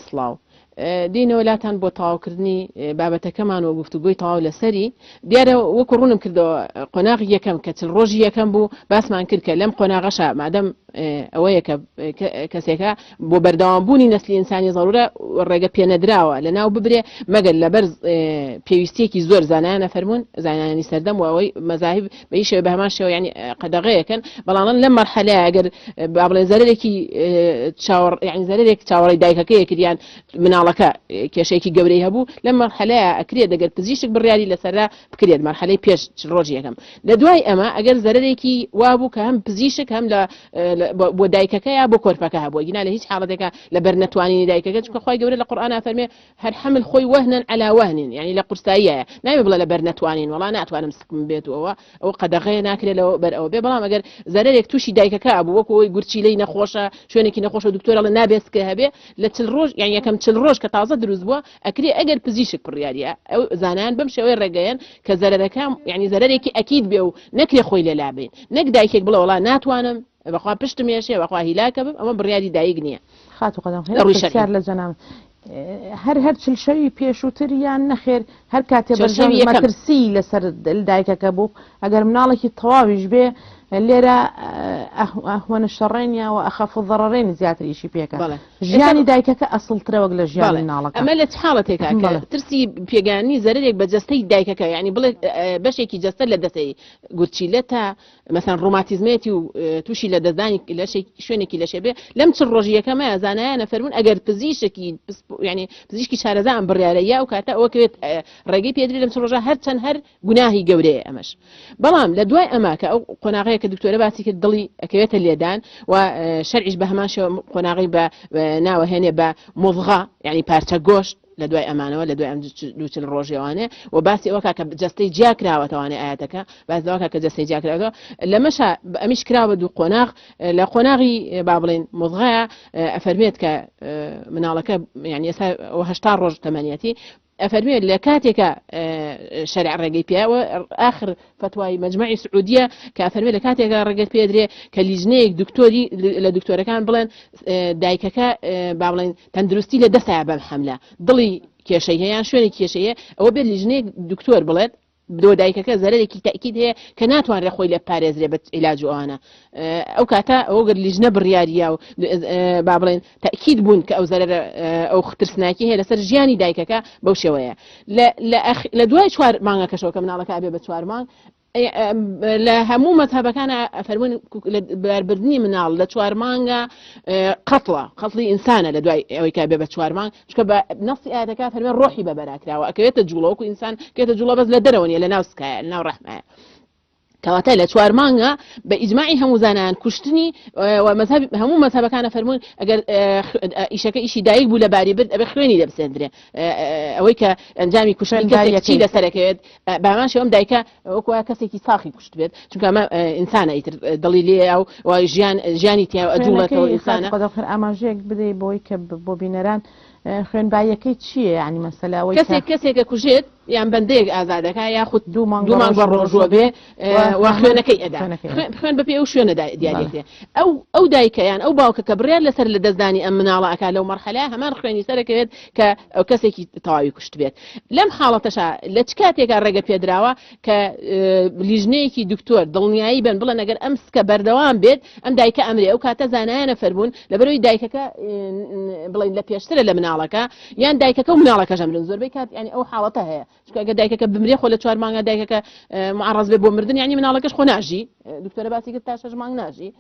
سڵاو دینەوە لاتان بۆ تەواوکردنی بابەتەکەمان و گفتوگۆی تەواو لەسەری دیارە وەکو ڕوونم کردەوە قۆناغی یەکەم کە چل ڕۆژی یەکەم بوو باسمان کرد کە لەم قۆناغەشە مادەم ئەوەیە کە کەسێکە بۆ بەردەوامبوونی نەسلی ئینسانی زەڕورە ڕێگە پێنەدراوە لە ناو ببرێ مەگەر لەبەر پێویستیەکی زۆر زانایانە فەرمونون زانانی سەردەم و ئەوەی مەزاهب بە شێوە بە هەمان شێوە ینی قەدەغەیەکەن بەڵام لەم مەرحەلەیە ئەگەر با بڵێ زەرێکی ینی زەرێک چاوەڕی دایکەکەی کردیان مناڵەکە کێشەیەکی گەورەی هەبوو لەم مەرحەلەیە ئەکرێت دەگەر پزیشک بڕیاری لەسەردا بکرێت مەرحەلەی پێش ڕۆژ یەکەم لە دوای ئەمە ئەگەر زەرێکی وابوو کە هەم پزیشک هەم لە بۆ دایکەکە یا بۆ کۆرپەکە هەبووە گینا لە هیچ حاڵەتێکە لەبەر نەتوانینی دایکەکە چونکە خۆی گەورە لە قورئان فەرمێ هەر حمل خۆی وهنا على وهن يعني لە قورساییە ناوێ بڵێ لەبەر نەتوانین وڵا ناتوانم سکم بێتەوە ئەو قەدەغەیە ناکرێت لەوە بەر ئەوە بێ بەڵام ئەگەر زەرێک تووشی دایکەکە بوو وەکو ئەوی گورچیلەی نەخۆشە شوێنێکی نەخۆشە دکتۆرە لە نابێسکە هەبێ لە چل ڕۆژ یان یەکەم چل ڕۆژ کە تازە دروست بووە ئەکرێ ئەگەر پزیشک بڕیاریە ئەو زانایان بەم شێوەیە ڕێگەیەن کە زەرەرەکە یعنی زەرێکی ئەکید بێ و نەکرێ خۆی لێلابێن نەک دایکێک بڵێ وڵا ناتوانم بەخوا پشتم ێشێ بەخوا هیلاکە بم ئەمە بڕیاری دایک نییە خاتو قەدەم هەر لە جەناب هەر چل شەوی پێشووتر یان نەخێر هەر کاتێ بەرژەوی مەترسی لەسەر دایکەکە بوو ئەگەر مناڵێکی تەواویش بێ لێرە ئەهوەنە شەڕێنیا و ئەخەف ضەرەڕێنی زیاتریشی پێکە ژیانی دایکەکە ئەسڵترە وەک لە ژیانی مناڵەکە ئەمە لە حاڵەتێکا ترسی پێگانی زەرێک بە جەستەی دایکەکە یعنی بڵێ بەشێکی جەستە لە دەستەی گورچیلەتە مثلا ڕۆماتیزمێتی و تووشی لە دەستدانی شوێنێکی لەشێ بێ لەم چ ڕۆژیەکەمە زانایانە فەرمون ئەگەر پزیشکی ینی پزیشکی شارەزان بڕیارە یا و کاتە ئەوەکەوێت ڕێگەی پێدرێت لەم چ ڕۆژە هەرچەند هەر گوناهی گەورەیە ئەمەش بەڵام لە دوای ئەمە کە ئەو قۆناغەیە کە دکتۆرە باسی کرد دڵی ئەکەوێتە لێدان و شەرعیش بە هەمان شێوە قۆناغی بە ناوەهێنێ بە مضغە یعنی پارچە گۆشت لە دوای ئەمانەوە لە دوای ئەم دووچل ڕۆژێوانێ و باسی ئەوە کە جەستەی جیاکراوەتەوانێ ئاەتەکە باسەوە کە جەستەی جیاکراوەوە لە مەشە ئەمیش کراوە دوو قۆناغ لە قۆناغی با بڵێن مضغەیە ئەفەرمێت کە مناڵەکە یعنی ئێستا 80 ڕۆژ تەمەنیەتی ئەفەرمێت لە کاتێکە شەرع ڕێگەی پیاوە آخر فتوای مەجموعی سعودیە کە ئەفەرمێت لە کاتێکە ڕێگەت پێدرێ کە لیژنەیەک دکتۆری لە دکتۆرەکان بڵێن دایکەکە با بڵێن تەندروستی لە دەستایە بەم حەملە دڵی کێشەی هەیە شوێنی کێشەیە ئەوە بێت لیژنەیەک دکتۆر بڵێت دۆ دایکەکە زەرێکی تاکید هەیە کە ناتوانرێ خۆی لە پارێزرێ بە عیلاج ئەوانە ئەو کاتە ئەوگەر لیژنە بڕیاریە و با بڵێن تاکید بوون کە ئەو زەرە ئەو ترسناکی هەیە لەسەر ژیانی دایکەکە بەو شێوەیە لە دوای 4 مانگەکەشەوە کە مناڵەکە ئەبێ بە 4 مانگ لە هەموو مەذهبەکانە فەرمون بەربردنی مناڵ لە 4 مانگە قەتڵی ئینسانە لە دوای ئەوەی کا بێ بە 4 مانگ چکە بە نەسی ئاەتەکە فەرمێن ڕۆحی بەبەراکراوە ئەکەوێتە جوڵەوەکو ئینسان کێتە جوڵە بەس لە دەرەوەنیە لە ناو سکایە لە ناو ڕەحمایە کەواتە لە 4 مانگە بە ئیجماعی هەموو زانایان کوشتنی و هەموو مەذهبەکانە فەرمون ئەگەر ئیشەکە ئیشی دایک بوو لە باری برد ئەبێ خوێنی دەبسێندرێ ئەوەی کە ئەنجامی کوشتنی لەسەرەکەوێت بامان شێوەم دایکە وەکوە کەسێکی ساخی کوشت بێت چونکە ئەمە ئینسانە ئیتر دڵی لێ و ژیانی تیا ئەجوڵەتەوە ئینسانە ئاماژەیەک بدەی بۆی کە بۆ بینەران خوێنبایەکەی چییە ینی مەسەلاوەی کەسێکە کوژێت یان بەندەیەک ئازادەکە یاخود 2 مانگ بە ڕۆژوە بێ و خوێنەکەی ئەدا خوێن بەپێ ئەو شوێنە دیارێتێ ئەو دایکەیان ئەو باوکە کە بڕیار لەسەر لە دەستدانی ئەم مناڵە ئەکا لەو مەرحەلە هەمان خوێنی سەرەکەوێت کە ئەو کەسێکی تەواوی کوشت بێت لەم حاڵەتەشا لە چ کاتێکا ڕێگە پێدراوە کە لیژنەیەکی دکتۆر دڵنیایی بن بڵێن ئەگەر ئەم سکە بەردەوام بێت ئەم دایکە ئەمرێ ئەو کاتە زانایانە فەرمون لەبەرەوەی دایکەکە بڵێن لە پێشترە لە مناڵەکە یان دایکەکە و مناڵەکە ژەمرن زۆربەی کات ینی ئەو حاڵەتە هەیە چکە دایکەکە بمرێ خۆ لە 4 مانگە دایکەکە معرض بێ بۆ مردن یعنی مناڵەکەش خۆ ناژی دکتۆرە باسی کرد تا 6 مانگ ناژی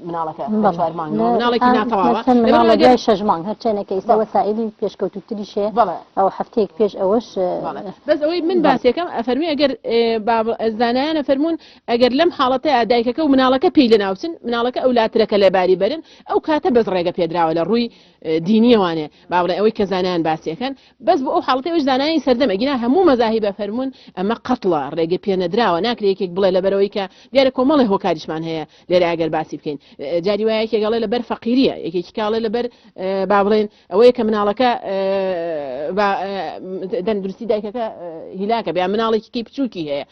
مناڵەکە 4 مانگ مناڵێکی ناتەواوە مناڵەکە 6 مانگ هەرچێنێکە ئێستا وەسائلی پێشکەوتوتریشێ ئەو هەفتەیەک پێش ئەوەش بەس ئەوەی من باسیەکەم ئەفەرمی ئەگەر زانایانە فەرمون ئەگەر لەم حاڵەتەیە دایکەکە و مناڵەکە پێی لە ناوچن مناڵەکە ئەولاترەکە لە باری بەرن ئەو کاتە بەس ڕێگە پێدراوە لە ڕووی دینیەوانێ با بڵێ ئەوەی کە زانایان باسیەکەن بەس بۆ ئەو حاڵەتەوەش زانانی سەردەمە گینا هەموو مەذاهیبە فەرمون ئەمە قەتڵە ڕێگە پێ نەدراوە ناکرێ یەکێک بڵێ لەبەرەوەی کە دیارە کۆمەڵی هۆکاریشمان هەیە لێرە ئەگەر باسی بکەین جاری وایەکێ گەڵێ لەبەر فەقیریە یەکێکی کاڵێ لەبەر با بڵێن ئەوەیە کە مناڵەکە دەندروستی دایکەکە هیلاکە بیا مناڵێکی بچووکی هەیە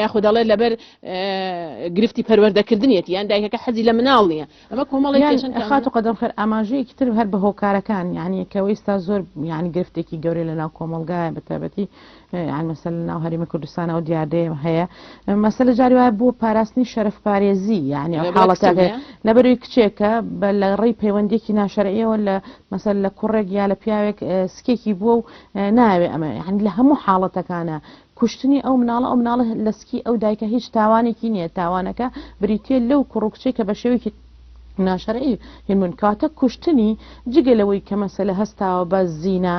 یاخود دەڵێ لەبەر گرفتی پەروەردەکردنیەتی یان دایکەکە حەزی لە مناڵ نییە ئەمە کۆمەڵی خات و قەدەم خێر ئاماژەیەکی تر هەر بە هۆکارەکان یعنی کەەوەی ستا زۆر یعنی گرفتێکی گەورەی لە ناو کۆمەلگایە بەتابەتی یان مەسەل لە ناو هەرێمی کوردستانە و دیاردەیە هەیە مەسەلە جاری وایە بۆ پاراستنی شەرف پارێزی یعنی حاڵەتەکە لەبەروی کچێکە بە لە ڕێی پەیوەندێکی ناشەرعیەوە لە مەسەل لە کوڕێک یا لە پیاوێک سکێکی بووە و ناوێ ئەمە یعنی لە هەموو حاڵەتەکانە کوشتنی ئەو مناڵە لەسکی ئەو دایکە هیچ تاوانێکی نییە تاوانەکە بریتێ لەو کوڕکچێک کە بە شێوەیەکی ناشرعی هێنمون کاتە کوشتنی جگەلەوەی کە مەسەلە هەستاوە بە زینا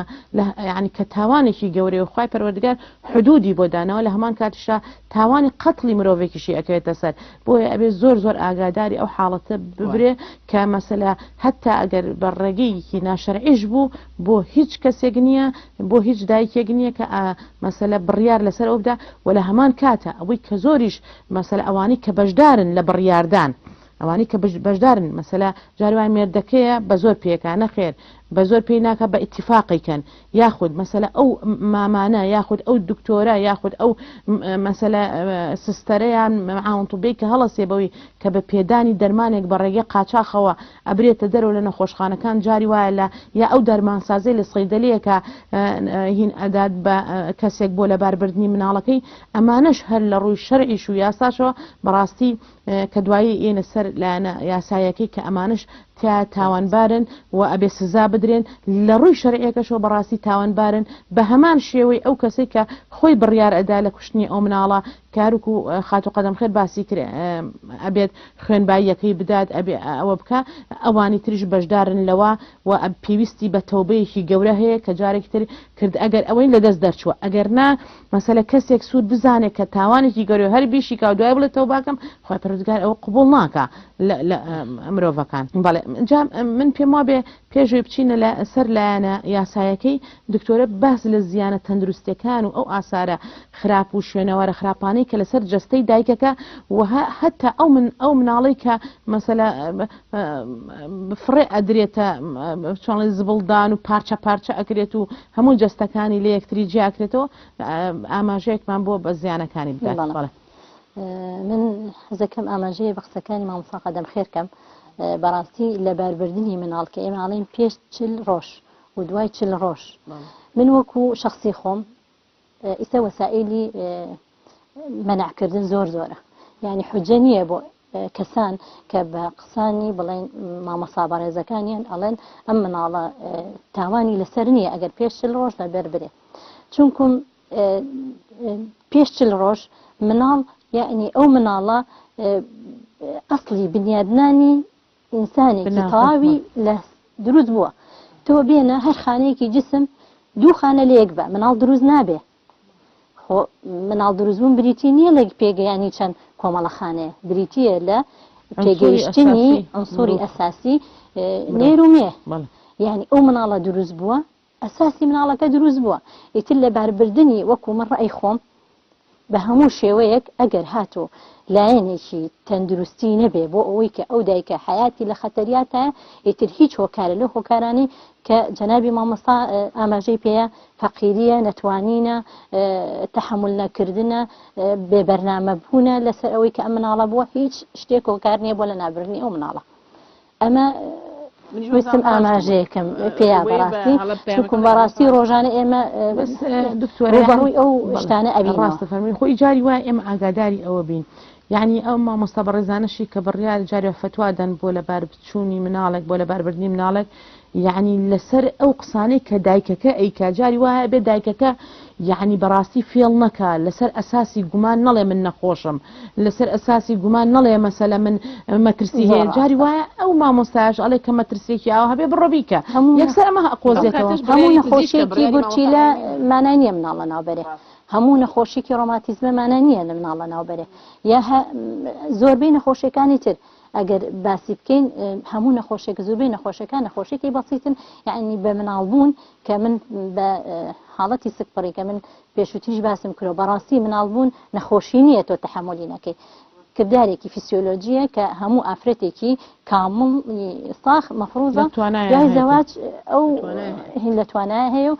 یعنی کە تاوانێکی گەورەی و خوای پەروەردگار حدودی بۆ داناوە لە هەمان کاتیشا تاوانی قەتڵی مرۆڤێکیشی ئەکەوێتە سەر بۆیە ئەبێ زۆر ئاگاداری ئەو حاڵەتە ببرێ کە مەسەلە هەتا ئەگەر بە ڕێگەیەکی ناشرعیش بوو بۆ هیچ کەسێک نییە بۆ هیچ دایکێک نییە کە مەسەلە بڕیار لەسەر ئەو بدا و لە هەمان کاتە ئەوەی کە زۆریش مەسەلە ئەوانی کە بەشدارن لە بڕیاردان ئەوانی کە بەشدارن مەسەلا جاروای مێردەکەیە بە زۆر پێکانە خێر بە زۆر پێی ناکە بە ئیتیفاقیکەن یاخود مەسەلا ئەو مامانە یاخود ئەو دکتۆرە یاخود ئەو مەسەلا سستەرەیان معاونتوبەی کە هەڵەسێبەوەی کە بە پێدانی دەرمانێک بە ڕێگە قاچاخەوە ئەبرێتە دەرەوە لە نەخۆشخانەکان جاری وایە لە یا ئەو دەرمانسازەی لە سەیدەلەیەکە هین ئەدات بە کەسێک بۆ لەباربردنی مناڵەکەی ئەمانەش هەر لە ڕووی شەرعیش و یاساشەوە بەڕاستی کە دوایی ئێنە سەر لایەنە یاسایەکەی کە ئەمانش تاوانبارن و ئەبێ سزا بدرێن لە ڕووی شەرعیەکەشەوە بەڕاستی تاوانبارن بە هەمان شێوەی ئەو کەسێک کە خۆی بڕیار ئەدا لە کوشتنی ئەو مناڵە کاروک و خات و قەدەم خێر باسی کرێ ئەبێت خوێنباییەکەی بدات ئەبێ ئەوە بکە ئەوانی تریش بەشدارن لەوە و پێویستی بە تەوبەیەکی گەورە هەیە کە جارێکی تر کرد ئەگەر ئەوەی لە دەست دەرچووە ئەگەر نا مەسەلە کەسێک سوود بزانێت کە تاوانێکی گەورە هەر بیشی کا دوای بڵێت تەوباکەم خوای پەروەردگار ئەوە قبوڵ ناکە لە مرۆڤەکان بەڵێ من پێم وابێ پێشوی بچینە لە سەر لایەنە یاسایەکەی دکتۆرە باس لە زیانە تەندروستیەکان و ئەو ئاسارە خراپ و شوێنەوەرە خراپانەی کە لەسەر جەستەی دایکەکە و هەتا ئەو مناڵی کە مەسەلە فڕێ ئەدرێتە چۆنڵی زبڵدان و پارچە ئەکرێت و هەموو جەستەکانی لە یەکتری جیاکرێتەوە ئاماژەیەکمان بۆ بە زیانەکانی بدات. من حەزەکەم ئاماژەیە بە قسەکانی مامۆستا قەدەم خێرکەم بەڕاستی لە بەربردنی مناڵ کە ئێماڵین پێش 40 ڕۆژ و دوای 40 ڕۆژ من وەکو شخصی خۆم ئیستا وەسائلی مەنعکردن زۆرە یعنی حجە نییە بۆ کەسان کە بە قسانی بڵێن مامەسا بەڕێزەکانیان ئەڵێن ئەم مناڵە تاوانی لەسەر نییە ئەگەر پێش 40 ڕۆژ لەبەر برێ چونکم پێش 40 ڕۆژ مناڵ یعنی ئەو مناڵە ئەسڵی بنیادنانی ئینسانێکی تەواوی لە دروست بووە تۆ بێنە هەر خانەیەکی جسم دوو خانە لە یەک بە مناڵ دروست نابێ مناڵ دروستبوون بریتی نییە لە پێگەیانی چەند کۆمەڵە خانەیە بریتیە لە پێگەیشتنی ئەنسوری ئەساسی نێرومێ یعنی ئەو مناڵە دروست بووە ئەساسی مناڵەکە دروست بووە ئیتر لە باربردنی وەکو من ڕای خۆم بە هەموو شێوەیەک ئەگەر هاتۆ لایەنێکی تەندروستی نەبێ بۆ ئەوەی کە ئەو دایکە حیاتی لە خەتەریاتە ئیتر هیچ هۆکارە لە هۆکارانی کە جەنابی مامۆستا ئاماژەی پێەیە فەقیریە نەتوانینە تەحمل نەکردنە بێبەرنامە بوونە لەسەر ئەوەی کە ئەم مناڵە بووە هیچ شتێک هۆکار نییە بۆ لە نابردنی ئەو مناڵە ئەمە ویستم ئاماژەیەکەم پێیا بەڕاستی چونکم بەڕاستی ڕۆژانە ئێمە ڕوبەڕووی ئەو شتانە ئەبین ڕاستە فەرمووی خۆی جاری وایە ئێمە ئاگاداری ئەوە بین یعنی ئەو مامۆستا بەڕێزانەشی کە بڕیار جاری فتوادەن بۆ لە باربچوونی مناڵێک بۆ لە باربردنی مناڵێک یعنی لەسەر ئەو قسانەی کە دایکەکە ئەیکا جاری وایە بێ دایکەکە یعنی بەڕاستی فێڵ نەکا لەسەر ئەساسی گومان نەڵێ من نەخۆشم لەسەر ئەساسی گومان نەڵێ مەسەلە من مەترسی هەیە جاری وایە ئەو مامۆستاش ئەڵێ کە مەترسێکی ئاو هەبێ بڕۆبیکە یەکسەر ئەمە ئەقۆزێتەوە هەموو نەخۆشیێکی بورچیلە مانای نییە مناڵە ناوبەرێ هەموو نەخۆشیێکی ڕۆماتیزمە مانای نییە لە مناڵە ناوبەرێ یا زۆربەی نەخۆشیەکانی تر ئەگەر باسی بکەین هەموو نەخۆشێک زۆربەی نەخۆشیەکان نەخۆشیێکی بەسیتن یعنی بە مناڵبوون کە من بە حاڵەتی سکپڕی کە من پێشوتیش باسم کرۆ بەڕاستی مناڵبوون نەخۆشی نییە تۆ تەحملی نەکەی کردارێکی فیسیۆلۆژیە کە هەموو ئافرەتێکی کامڵ ساخ مەفروضە دوای زەواج ئەو هین لە توانای هەیە و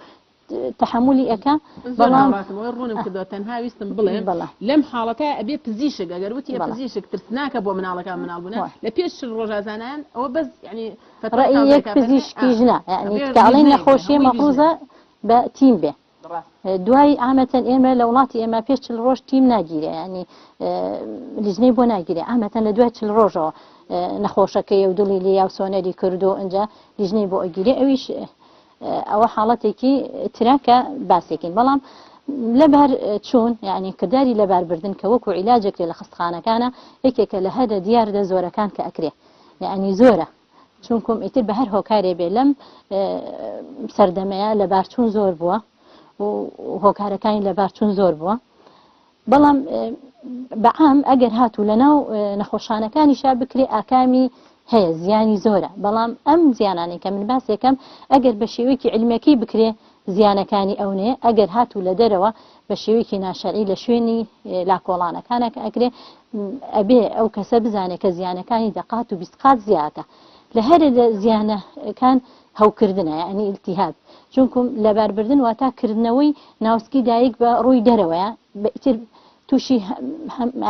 تحملی ئەەکە بەڵامڕاتەوەی ڕوونم کردەوە تەنها ویستم بڵێم بەڵێ. لەم حاڵەتە ئەبێ پزیشک ئەگەر وتی پزیشک ترسناکە بۆ مناڵەکان مناڵبوون لە پێش ڕۆژازانیان ئەوە بەس ینی ڕێی یەک پزیشکی ژنا یعنی کاڵی نەخۆشیە مەفروزە بە تیم بێ دوای ئامەتەن ئێمە لە وڵاتی ئێمە پێش 40 ڕۆژ تیم ناگیرێ ینی لیژنەی بۆ ناگیرێ ئامەتەن لە دوای 40 ڕۆژەوە نەخۆشەکەی و دڵی لێ یا سۆنەری کردو ئەجا لیژنەی بۆ ئەگیرێ ئەویش ئەوە حاڵەتێکی تراکە باسێکین بەڵام لەبار چوون یعنی کردداری لەباربردن کە وەکو عیلاجێک لە خستخانەکانە یەکێکە لە هەرە دیاردە زۆرەکان کە ئەکرێ یعنی زۆرە چونکم ئیتر بە هەر هۆکارێ بێ لەم سەردەمەیە لە بارچوون زۆر بووە و هۆکارەکانی لە بارچوون زۆر بووە بەڵام بەعام ئەگەر هاتوو لەناو نەخۆشانەکانیشا بکرێ ئاکامی هەیە زیانی زۆرە بەڵام ئەم زیانانی کە من باسێکم ئەگەر بە شێوەیەکی علمەکەی بکرێ زیانەکانی ئەوێ ئەگەر هاتوو لە دەرەوە بە شێوەیەکی ناشەرعی لە شوێنی لاکۆڵانەکانەکە ئەگرێ ئەبێ ئەو کەسە بزانێ کە زیانەکانی دەقات و بیستقات زیاتە لە هەرە لە زیانەکان هەوکردنە یعنی ئیلتیهاب چونکم لەباربردن واتە کردنەوەی ناوسکی دایک بە ڕووی دەرەوەیە بەئیتر تووشی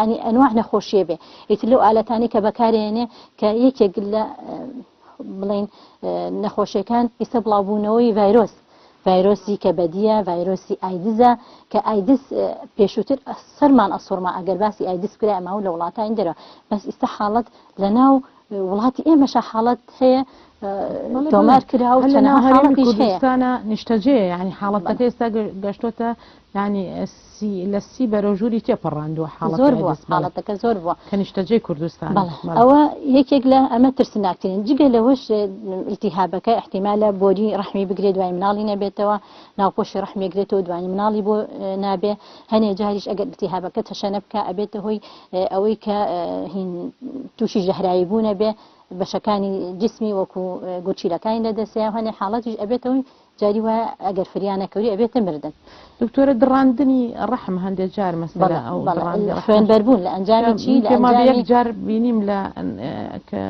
ینی ئەنواع نەخۆشیە بێ ئیتر لەو ئالەتانی کە بەکارێنێ کە یەکێک لە بڵین نەخۆشیەکان ئیسە بڵاوبوونەوەی ڤایرۆسی کە بەدیە ڤایرۆسی ئایدزە کە ئایدس پێشووتر سەرمان ئەسوڕما ئەگەر باسی ئایدس کرا ئەماوە لە وڵاتانی دەرەوە بەس ئیستا حاڵەت لە ناو وڵاتی ئێمەشە حاڵەت هەیە تۆمار کرا و هەرێمی کوردستانە نیشتەجێ ینی حاڵەتەکە ئێستا گەشتۆتە ینی لە سی بەرەژووری تێپەڕاندووە حاڵەتەکە زۆر بووە کە نیشتەجێ کوردستان ئەوە یەکێک لە ئەمە ترسناکترین جگە لەوەش ئیلتیهابەکە احتیمالە بۆری ڕەحمی بگرێت دوای مناڵی نەبێتەوە ناوپۆشی ڕەحمێگرێتەوە دوانی مناڵی بۆ نابێ هەنێ جاریش ئەگەر ئیلتیهابەکە تەشەنە بکە ئەبێتە هۆی ئەوەی کە تووشی ژەهرایی بوونە بێ بەشەکانی جسمی وەکو گوچیلەکانی لەدەسەیە هەنێ حاڵەتیش ئەبێتەوەی جاری وایە ئەگەر فریانەکەوری ئەبێتە مردن دکتۆرە دڕاندنی ڕەحم هەندێک جار مەسەلا ئەو خوێنبەربوون لە ئەنجامی چی یەک جار بینیم لە کە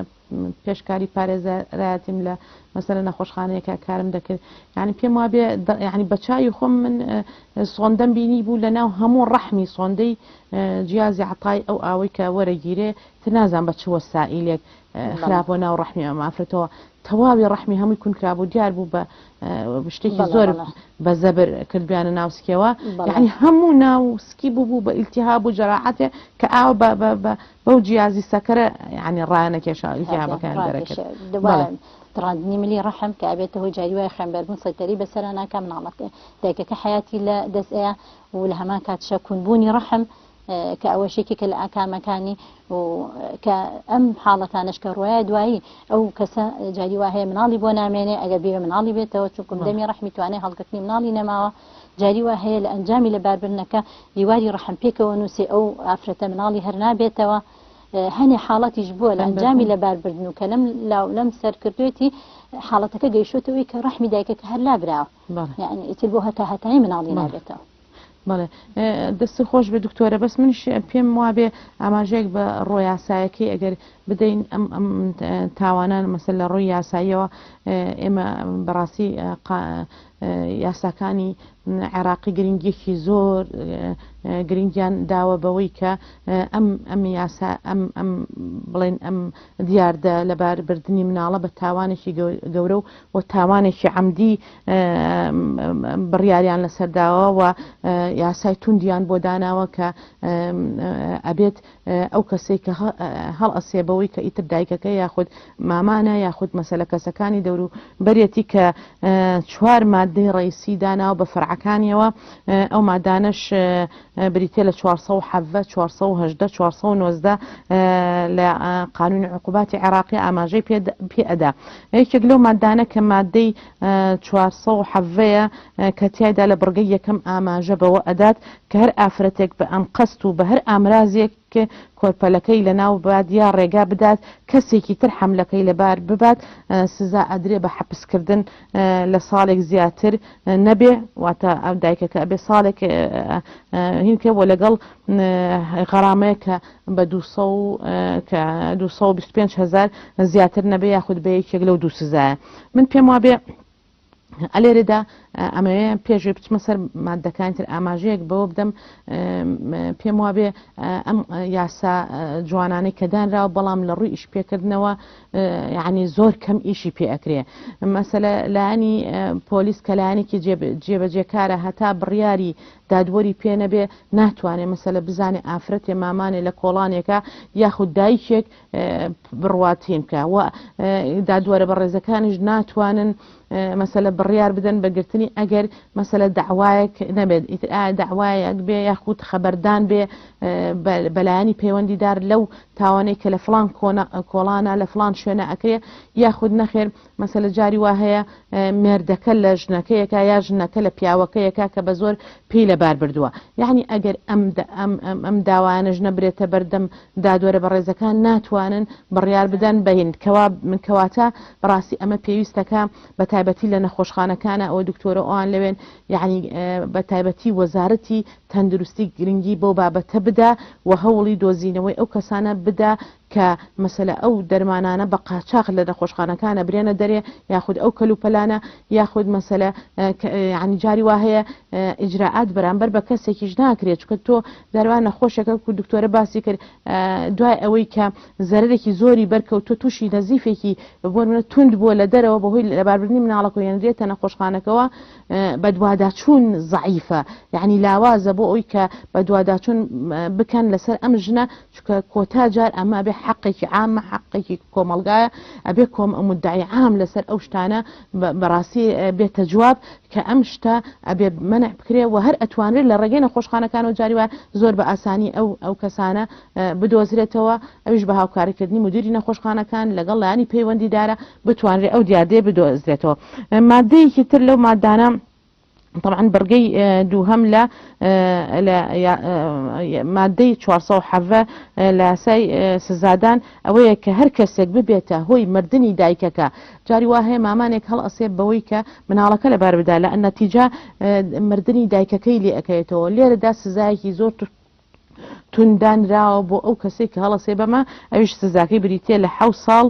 پێشکاری پارێزرایەتیم لە مەسەلە نەخۆشخانەیەکە کارم دەکرد یعنی پێم وابێ یعنی بەچوی خۆم من سۆندەم بینی بوو لە ناو هەموو ڕەحمی سۆندەی جیازی عتای ئەو ئاوەی کە وەرەگیرێ تر نازان بە چوە سائیلێک خراپۆ ناو ڕەحمی ئەمافرەتەوە تەواوی ڕەحمی هەمووی کونکرابوو دیار بوو بە شتێکی زۆر بە زەبر کردبیانە ناوسکەوە یعنی هەموو ناوسکی بوو بە ئیلتیهاب و جەراحەتێ کە ئاو بەو جیازی سەکەرە یعنی ڕایەنەکێشا ئیلتیهابەکان دەرەکرد ڕاندنی ملی ڕەحم کە ئەبێتە هۆی جاری وای خوێنبەربوون سەیتەری بەسەرە ناکە مناڵەکە دایکەکە حیاتی لە دەستەیە و لە هەمان کاتشە کوونبوونی ڕەحم کە ئەوەشێکێکە لە ئاکامەکانی کە ئەم حاڵەتانش کە ڕۆیە دوایی ئەو کەسە جاری وا هەیە مناڵی بۆ نامێنێ ئەگەر بێ مناڵی بێتەوە چونکم دەمی ڕەحمی توانێ هەڵگرتنی مناڵی نەماوە جاری وا هەیە لە ئەنجامی لەباربردنەکە دیواری ڕەحم پێکەوە نووسێ ئەو ئافرەتە مناڵی هەر نابێتەوە هەنێ حاڵەتیش بووە لە ئەنجامی لەباربردن و کە لەم سەرکردوێتی حاڵەتەکە گەیشتەوەی کە ڕەحمی دایکەکە هەر لابراوە یعنی ئیتر بۆ هەتایی مناڵی نابێتەوە بەڵێ دەستی خۆش بە دکتۆرە بەس منش پێم وابێ ئاماژەیەک بە ڕۆی یاسایەکەی ئەگەر بدەین ئەم تاوانان مەسەل لە ڕووی یاساییەوە ئێمە بەڕاستی یاساکانی عێراقی گرنگیەکی زۆر گرنگیان داوە بەوەی کە ئەم یاسا ئەم بڵێن ئەم دیاردە لەباربردنی مناڵە بە تاوانێکی گەورە و تاوانێکی عەمدی بڕیاریان لەسەرداوە و یاسای توندیان بۆ داناوە کە ئەبێت ئەو کەسێک کە هەڵ ئەسێبەوەی کە ئیتر دایکەکە یاخود مامانە یاخود مەسەلە کەسەکانی دەور و بەرێتی کە 4 مادەی ڕئیسی داناوە بە فەرعەکانیەوە ئەو مادانەش بریتێ لە 470 480 490 لە قانونی عقوباتی عێراقی ئاماژەی پێ ئەدا یەکێک لەو مادانە کە مادەی 470 کە تیایدا لە بڕگەی یەکەم ئاماژە بەوە ئەدات کە هەر ئافرەتێک بە ئەم قەست و بە هەر ئامرازێک کۆرپەلەکەی لە ناو بات یا ڕێگا بدات کەسێکی تر حملەکەی لەبار ببات سزا ئەدرێ بە حەبسکردن لە ساڵێک زیاتر نەبێ واتە ئەو دایکەکە ئەبێ ساڵێک هینکەوە لەگەڵ غەرامەیە کە بە 225,000 زیاتر نەبێ یاخود بە یەکێک لەو دوو سزایە من پێم وابێ ئەلێرەدا ئەمەوەیە پێشێ بچمە سەر مادەکانی تر ئاماژەیەک بەوە بدەم پێم وابێ ئەم یاسا جوانانەی کە دانراوە بەڵام لە ڕووی ئیش پێکردنەوە یعنی زۆر کەم ئیشی پێ ئەکرێ مەسەلە لایانی پۆلیس کە لایەنێکی جێبەجێکارە هەتا بڕیاری دادوەری پێ نەبێ ناتوانێت مەسەلە بزانێ ئافرەتێ مامانێ لە کۆڵانێکە یاخود دایکێک بڕواتین بکە و دادوەرە بە ڕێزەکانیش ناتوانن مەسەلە بڕیار بدەن بەگرتنی ئەگەر مەسەلە داوایەک نەبێت داوایەک بێ یاخود خەبەردان بێ بەلایانی پەیوەندیدار لەو تاوانەی کە لە فلان کۆڵانە لە فلان شوێنە ئەکرێ یاخود نەخێر مەسەلە جاری وا هەیە مێردەکە لە ژنەکەیەکە یا ژنەکە لە پیاوەکەیەکە کە بە زۆر پێی لەبار بردووە یعنی ئەگەر ئەم داوایانەش نەبرێتە بەردەم دادوەرە بە ڕێزەکان ناتوانن بڕیار بدەن بەهین کەواتە بەڕاستی ئەمە پێویستەکە بە تایبەتی لە نەخۆشخانەکانە ئەوە دکتۆرە ئەوان لەوێن یعنی بە تایبەتی وەزارەتی تەندروستی گرنگی بۆ بابەتە بدا و هەوڵی دۆزینەوەی ئەو کەسانە بدا کە مەسەلە ئەو دەرمانانە بە قاچاق لە نەخۆشخانەکانە برێنە دەرێ یاخود ئەو کەلوپەلانە یاخود مەسەلە ینی جاری وا هەیە ئیجراعات بەرامبەر بە کەسێکیش ناکرێت چکە تۆ دەروان نەخۆشەکە و دکتۆرە باسی کرد دوای ئەوەی کە زەرێکی زۆری بەرکەوتۆ تووشی نەزیفێکی بۆ منە تند بووە لە دەرەوە بەهۆی لەباربردنی مناڵەکە یەنرێتە نەخۆشخانەکەەوە بە دوواداچوون زعیفە یعنی لاوازە بۆ ئەوی کە بە دوواداچوون بکەن لەسەر ئەم ژنە چکە کۆتا جار ئەمە بێ حقێکی عامە حقێکی کۆمەلگایە ئەبێ مدعی عام لەسەر ئەو شتانە بەڕاستی بێتە جواب کە ئەم شتە ئەبێ منع بکرێ و هەر ئەتوانرێت لە ڕێگەی نەخۆشخانەکان و جاریوان زۆر بە ئاسانی ئەو کەسانە بدۆزرێتەوە ئەویش بە هاوکاریکردنی مدیری نەخۆشخانەکان لەگەڵ لایانی پەیوەندیدارە بتوانرێت ئەو دیاردێ بدۆزرێتەوە مادەیەکی تر لەو مادانە طبعا برقي دوهم لا مادي 407 لا سي سزادان اوي كهر كسك ببيته هوي مردني دايكك جاري واهي مامانك هل اصيب بويك من على كل باربدا لان نتيجه مردني دايكك لي اكيتو لير داس زايكي زور تندان راو بۆ ئەو کەسێک کە هەڵەسێ بەمە ئەویش سزاکەی بریتێ لە 7 ساڵ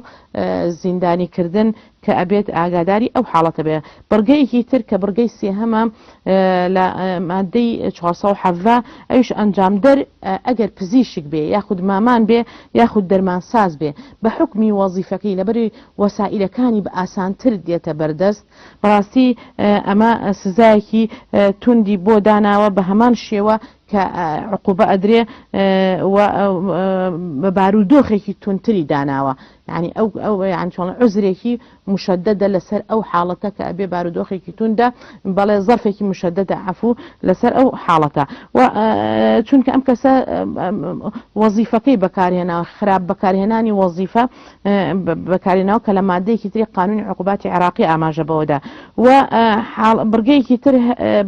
زیندانی کردن کە ئەبێت ئاگاداری ئەو حاڵەتە بێ بڕگەیەکی تر کە بڕگەی سێهەمە لە مادەی 470 ئەویش ئەنجامدەر ئەگەر پزیشک بێ یاخود مامان بێ یاخود دەرمانساز بێ بە حکمی وەزیفەکەی لەبەری وەسائلەکانی بە ئاسانتر دێتە بەردەست بەڕاستی ئەمە سزایەکی توندی بۆ داناوە بە هەمان شێوە کە عقوبە ئەدرێ و بە بارودۆخێکی تونتری داناوە يعني او يعني شلون عذرێکی مشدده لەسەر ئەو حاڵەتە کە ئەبێ بارودۆخێکی توندە بەڵێ ظرفێکی مشدده عفو لەسەر ئەو حاڵەتە و چونکە ئەم کەسە وەزیفەکەی بەکارهێنا خراپ بەکارهێنانی وەزیفە بەکارهێناوە کە لە مادەیەکی تری قانونی عقوباتی عراقی ئاماژە بەوەدا و بڕگەیەکی تر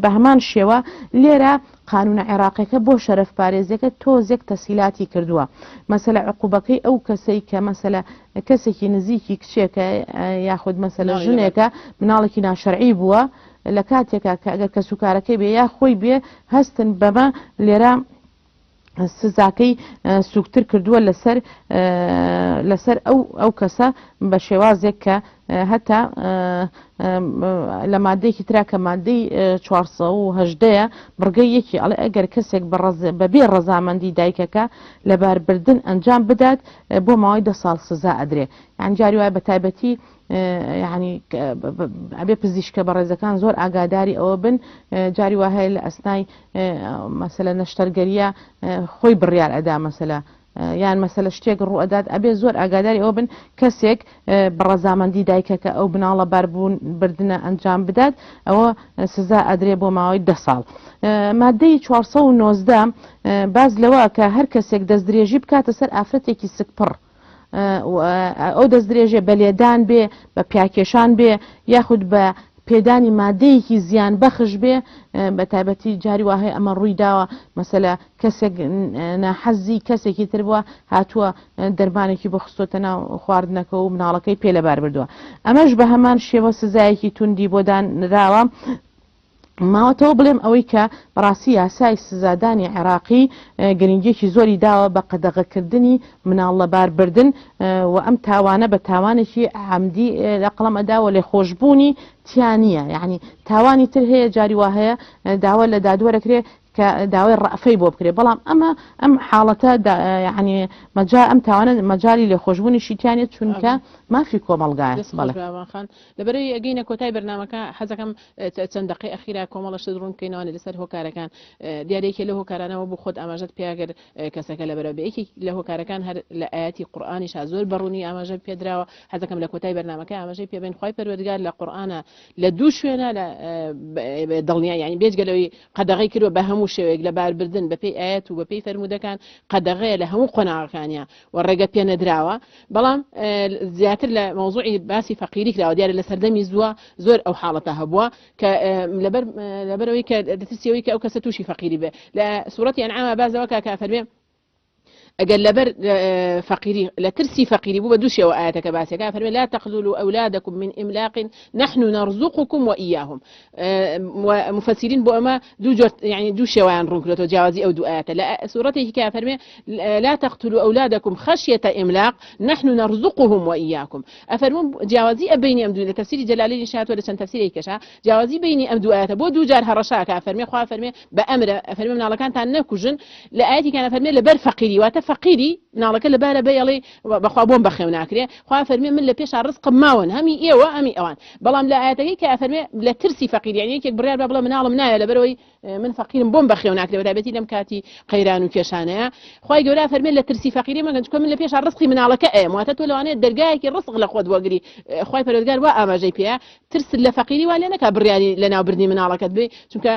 بە هەمان شێوە لێرە قانون عێراقیەکە بۆ شەرف پارێزیەکە تۆزێک تەسهیلاتی کردووە مەسەلە عقوبەکەی ئەو کەسەی کە مەسەلە کەسێکی نزیکی کچێکە یاخود مەسەلە ژنێکە مناڵێکی ناشەرعی بووە لە کاتێکە کە ئەگەر کەسوکارەکەی بێ یا خۆی بێ هەستن بەمە لێرە سزاکەی سوکتر کردووە لەسەر ئەو کەسە بە شێوازێک کە هەتا لە مادەیەکی ترا کە مادەی 418 بڕگەی یەکی ئەڵێ ئەگەر کەسێک بەبێ ڕەزامەندی دایکەکە لەباربردن ئەنجام بدات بۆ ماوەی 10 ساڵ سزا ئەدرێ یان جاری وایە بە تایبەتی يعني ئەبێ پزیشکە بە ڕێزەکان زۆر ئاگاداری ئەوە بن جاری وا هەیە لە ئەسنای مەسەلە نەشتەرگەریە خۆی بڕیار ئەدا مەسەلە یان مەسەلە شتێک ڕوو ئەدات ئەبێ زۆر ئاگاداری ئەوە بن کەسێک بە ڕەزامەندی دایکەکە ئەو بناڵە باربوون بردنە ئەنجام بدات ئەوە سزا ئەدرێ بۆ ماوەی 10 ساڵ مادەی 419 باز لەوە کە هەر کەسێک دەستدرێژی بکاتە سەر ئافرەتێکی سکپڕ ئەو دەستدرێژێ بە لێدان بێ بە پیاکێشان بێ یاخود بە پێدانی مادەیەکی زیان بەخش بێ بە تایبەتی جاری واهەیە ئەمە ڕووی داوە مەسەلە کەسێک ناحەزی کەسێکی تر بووە هاتووە دەرمانێکی بۆ خستۆتە ناو خواردنەکە و مناڵەکەی پێ لەبار بردووە ئەمەش بە هەمان شێوە سزایەکی توندی بۆ دانراوە ماوەتەوە بڵێم ئەوەی کە بەڕاستی یاسای سزادانی عێراقی گرنگێکی زۆری داوە بە قەدەغەکردنی مناڵ لەباربردن و ئەم تاوانە بە تاوانێکی عەمدی لە قەڵەم ئەداوە لێ خۆشببوونی تیانە یعنی تاوانی تر هەیە جاری وا هەیە داوا لە دادوەرەکرێ کە داوای ڕەفەی بۆ بکرێ بەڵام ئەم حاڵەتە ینی ئەم تاوانە مەجای لێ خۆشببوونی شیتیانێت چونکە مافی کۆمەڵگایە خان لەبەرەوەی ئەگەینە کۆتای بەرنامەکە حەزەکەم چەند دقی ئەخیرا کۆمەڵەشت ڕوونکەینەوە لەسەر هۆکارەکان دیارێکی لە هۆکارانەوە بۆ خۆت ئاماژەت پیاگەر کەسەکە لەبەرەوە بەیەکی لە هۆکارەکان هەر لە ئاەتی قورئانیش زۆر بەڕوونی ئاماژە پێدراوە حەزەکەم لە کۆتای بەرنامەکە ئاماژەی پێبین خوای پەروەردگار لە قورئانە لە دوو شوێنە لە دڵنیا ینی بێجگەلەوەی قەدەغەی کردوە بە هەموو شێوەیەک لە باربردن بەپێی ئاەت و بەپێی فەرمودەکان قەدەغەیە لە هەموو قۆناغەکانیە و ڕێگەت پێ نەدراوە بەڵام زیاتر لە مۆزوعی باسی فەقیری کراوە دیارە لە سەردەمی زۆر ئەو حاڵەتە هەبووە کە لەبەرەوەی کە دەترسیەوەی کە ئەو کەسە تووشی فەقیری بێ لە سوورەتی ئەنعام بازەوە کە فەرمێ ئەگەر لەبەر فەقیری لە ترسی فەقیری بوو بە دووشەوە ئاەتەکە باسیەکە فەرمێ لا تقتلوا أولادكم من إملاق نحن نرزقكم وإياهم ومفسرين بۆ ئەمە يعني دوو شێوەیان ڕوونکرێتەوە جیاوازی ئەو دوو ئاەتە لە سوورەتێکی کە فەرمێ لا تقتلوا أولادكم خشية إملاق نحن نرزقهم وإياكم أفرمون جیاوازی بینی ئەم دوو لە تەفسیری جەلالین شاتوە لە چەند تەفسیرێکی کەشا جیاوازی بینی ئەم دوو ئاەتە بۆ دوو جار هەڕەشاکە فەرمێ خوا فەرمێ بە ئەمرە فەرمێ مناڵەکانتان نەکوژن لە ئاەتی کانە فەرمێ لەبەر فەقیری واتە فەقیری مناڵەکە لەبارە بەیەڵێ بەخوا بۆم بەخێو ناکرێ خوا فەرمێ من لە پێشا ڕزقم ماون هەمی ئێوە ئەمی ئەوان بەڵام لە ئاەتەکەی کە فەرمێ لە ترسی فەقیری یعنی یەکێک بڕیار بە بڵێ مناڵم نایە لەبەرەوەی من فەقیرم بۆم بەخێو ناکرێ بەتابەتی لەم کاتی قەیران و کێشانەیە خوای گەورە فەرمێ لە ترسی فەقیری مەگەن چکە من لە پێشا ڕزقی مناڵەکە ئەم واتە تۆ لەوانەیە دەرگایەکی ڕزق لە خۆت وەگری خوای پەروەردگار وا ئاماژەی پێیە ترس لە فەقیری وا لێ نەکا بڕیاری لە ناوبردنی مناڵەکەت بێ چونکە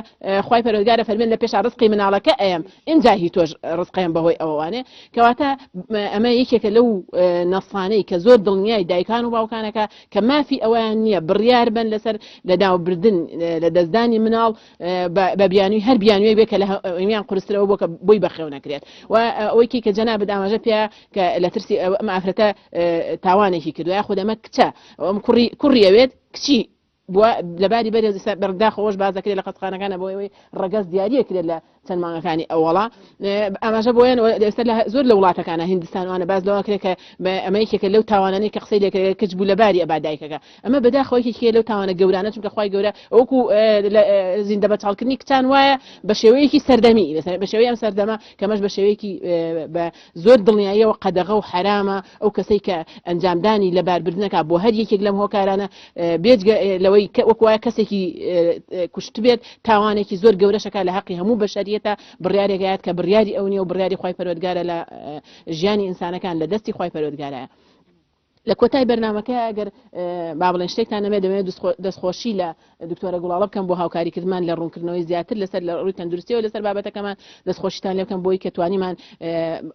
خوای پەروەردگار فەرمێ لە پێشا ڕزقی مناڵەکە ئەم اینجا هی تۆش ڕزقیان بەهۆی ئەوانێ کەواتە ئەمە یەکێکە لەو نەسانەی کە زۆر دڵنیای دایکان و باوکانەکە کە مافی ئەویان نییە بڕیار بن لەسەر لە ناوبردن لە دەستدانی مناڵ بە بیانووی هەر بیانوێ بێ کە لە ئەمیان قورسترەوە بۆ کە بۆی بەخێو نەکرێت و ئەوەیکی کە جەنابەت ئاماژە پێ کە لە ترسی ئەمە ئافرەتە تاوانێکی کردووە خۆ دەمە کچە ئەم کوڕی ئەوێت کچی لەباری بەرێ بەرداخەوەش بازەکرێت لە قەتخانەکانە بۆ ئەوەی ڕەگەز دیاریە کرێت لە چەند مانگەکانی ئەوڵا ئاماژە بۆیان ئێستا زۆر لە وڵاتەکانە هیندستانوانە باز لەوە کرێت کە ئەمەیەکێکە لەو تاوانانەی کە قسەی لێکرێت کچ بوو لەباری ئەبادایکەکە ئەمە بەداخەوەیەکی لەو تاوانە گەورانە چونکە خوای گەورە ئەوکو زیندە بەچاڵکردنی کچان وایە بە شێوەیەکی سەردەمی بە شێوەی ئەم سەردەما کەمەش بە شێوەیەکی بە زۆر دڵنیاییەوە قەدەغە و حرامە ئەو کەسەی کە ئەنجامدانی لەباربردنەکە بۆ هەر یەکێک لەم هۆکارانە بێجگە لەوەی وەکوایە کەسێکی کوشت بێت تاوانێکی زۆر گەورەشەکە لە حەقی هەموو بەشەریەتە بڕیارێکایەت کە بڕیاری ئەو نیە و بڕیاری خوای پەروەردگارە لە ژیانی ئینسانەکان لە دەستی خوای پەروەردگارایە لە کۆتای بەرنامەکە ئەگەر با بڵێن شتێکتان نەبێت دەمەوێت دەستخۆشی لە دکتۆرە گوڵاڵە بکەم بۆ هاوکاریکردمان لە ڕوونکردنەوەی زیاتر لەسەر لە ڕووی تەندروستیەوە لەسەر بابەتەکەمان دەستخۆشیتان لێ بکەم بۆی کە توانیمان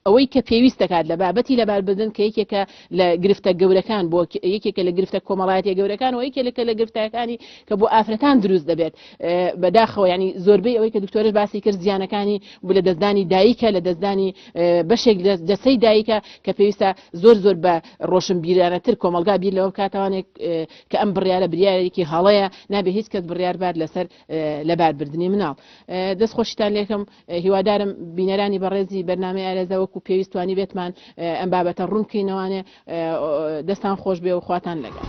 ئەوەی کە پێویست دەکات لە بابەتی لەباربردن کە یەکێکە لە گرفتە گەورەکان بۆ یەکێکە لە گرفتە کۆمەڵایەتی گەورەکان و یەکێکە لە گرفتەکانی کە بۆ ئافرەتان دروست دەبێت بەداخەوە ینی زۆربەی ئەوەی کە دکتۆرش باسی کرد زیانەکانی بوو لە دەستدانی دایکە لە دەستدانی بەشێک دەسەی دایکە کە پێویستە زۆر بە ڕۆشنبیرانەتر کۆمەلگا بیر لەوە کاتوانێک کە ئەم بڕیارە بریارێکی هەڵەیە نابێ هیچ کەس بڕیار بار لەسەر لەباربردنی مناڵ دەستخۆشیتان لێکم هیوادارم بینەرانی بەڕێزی بەرنامەی ئارێزە وەکو پێویستوانی بێتمان ئەم بابەتە ڕوونکەینەوانێ دەستان خۆش بێ و خواتان لەگەڵ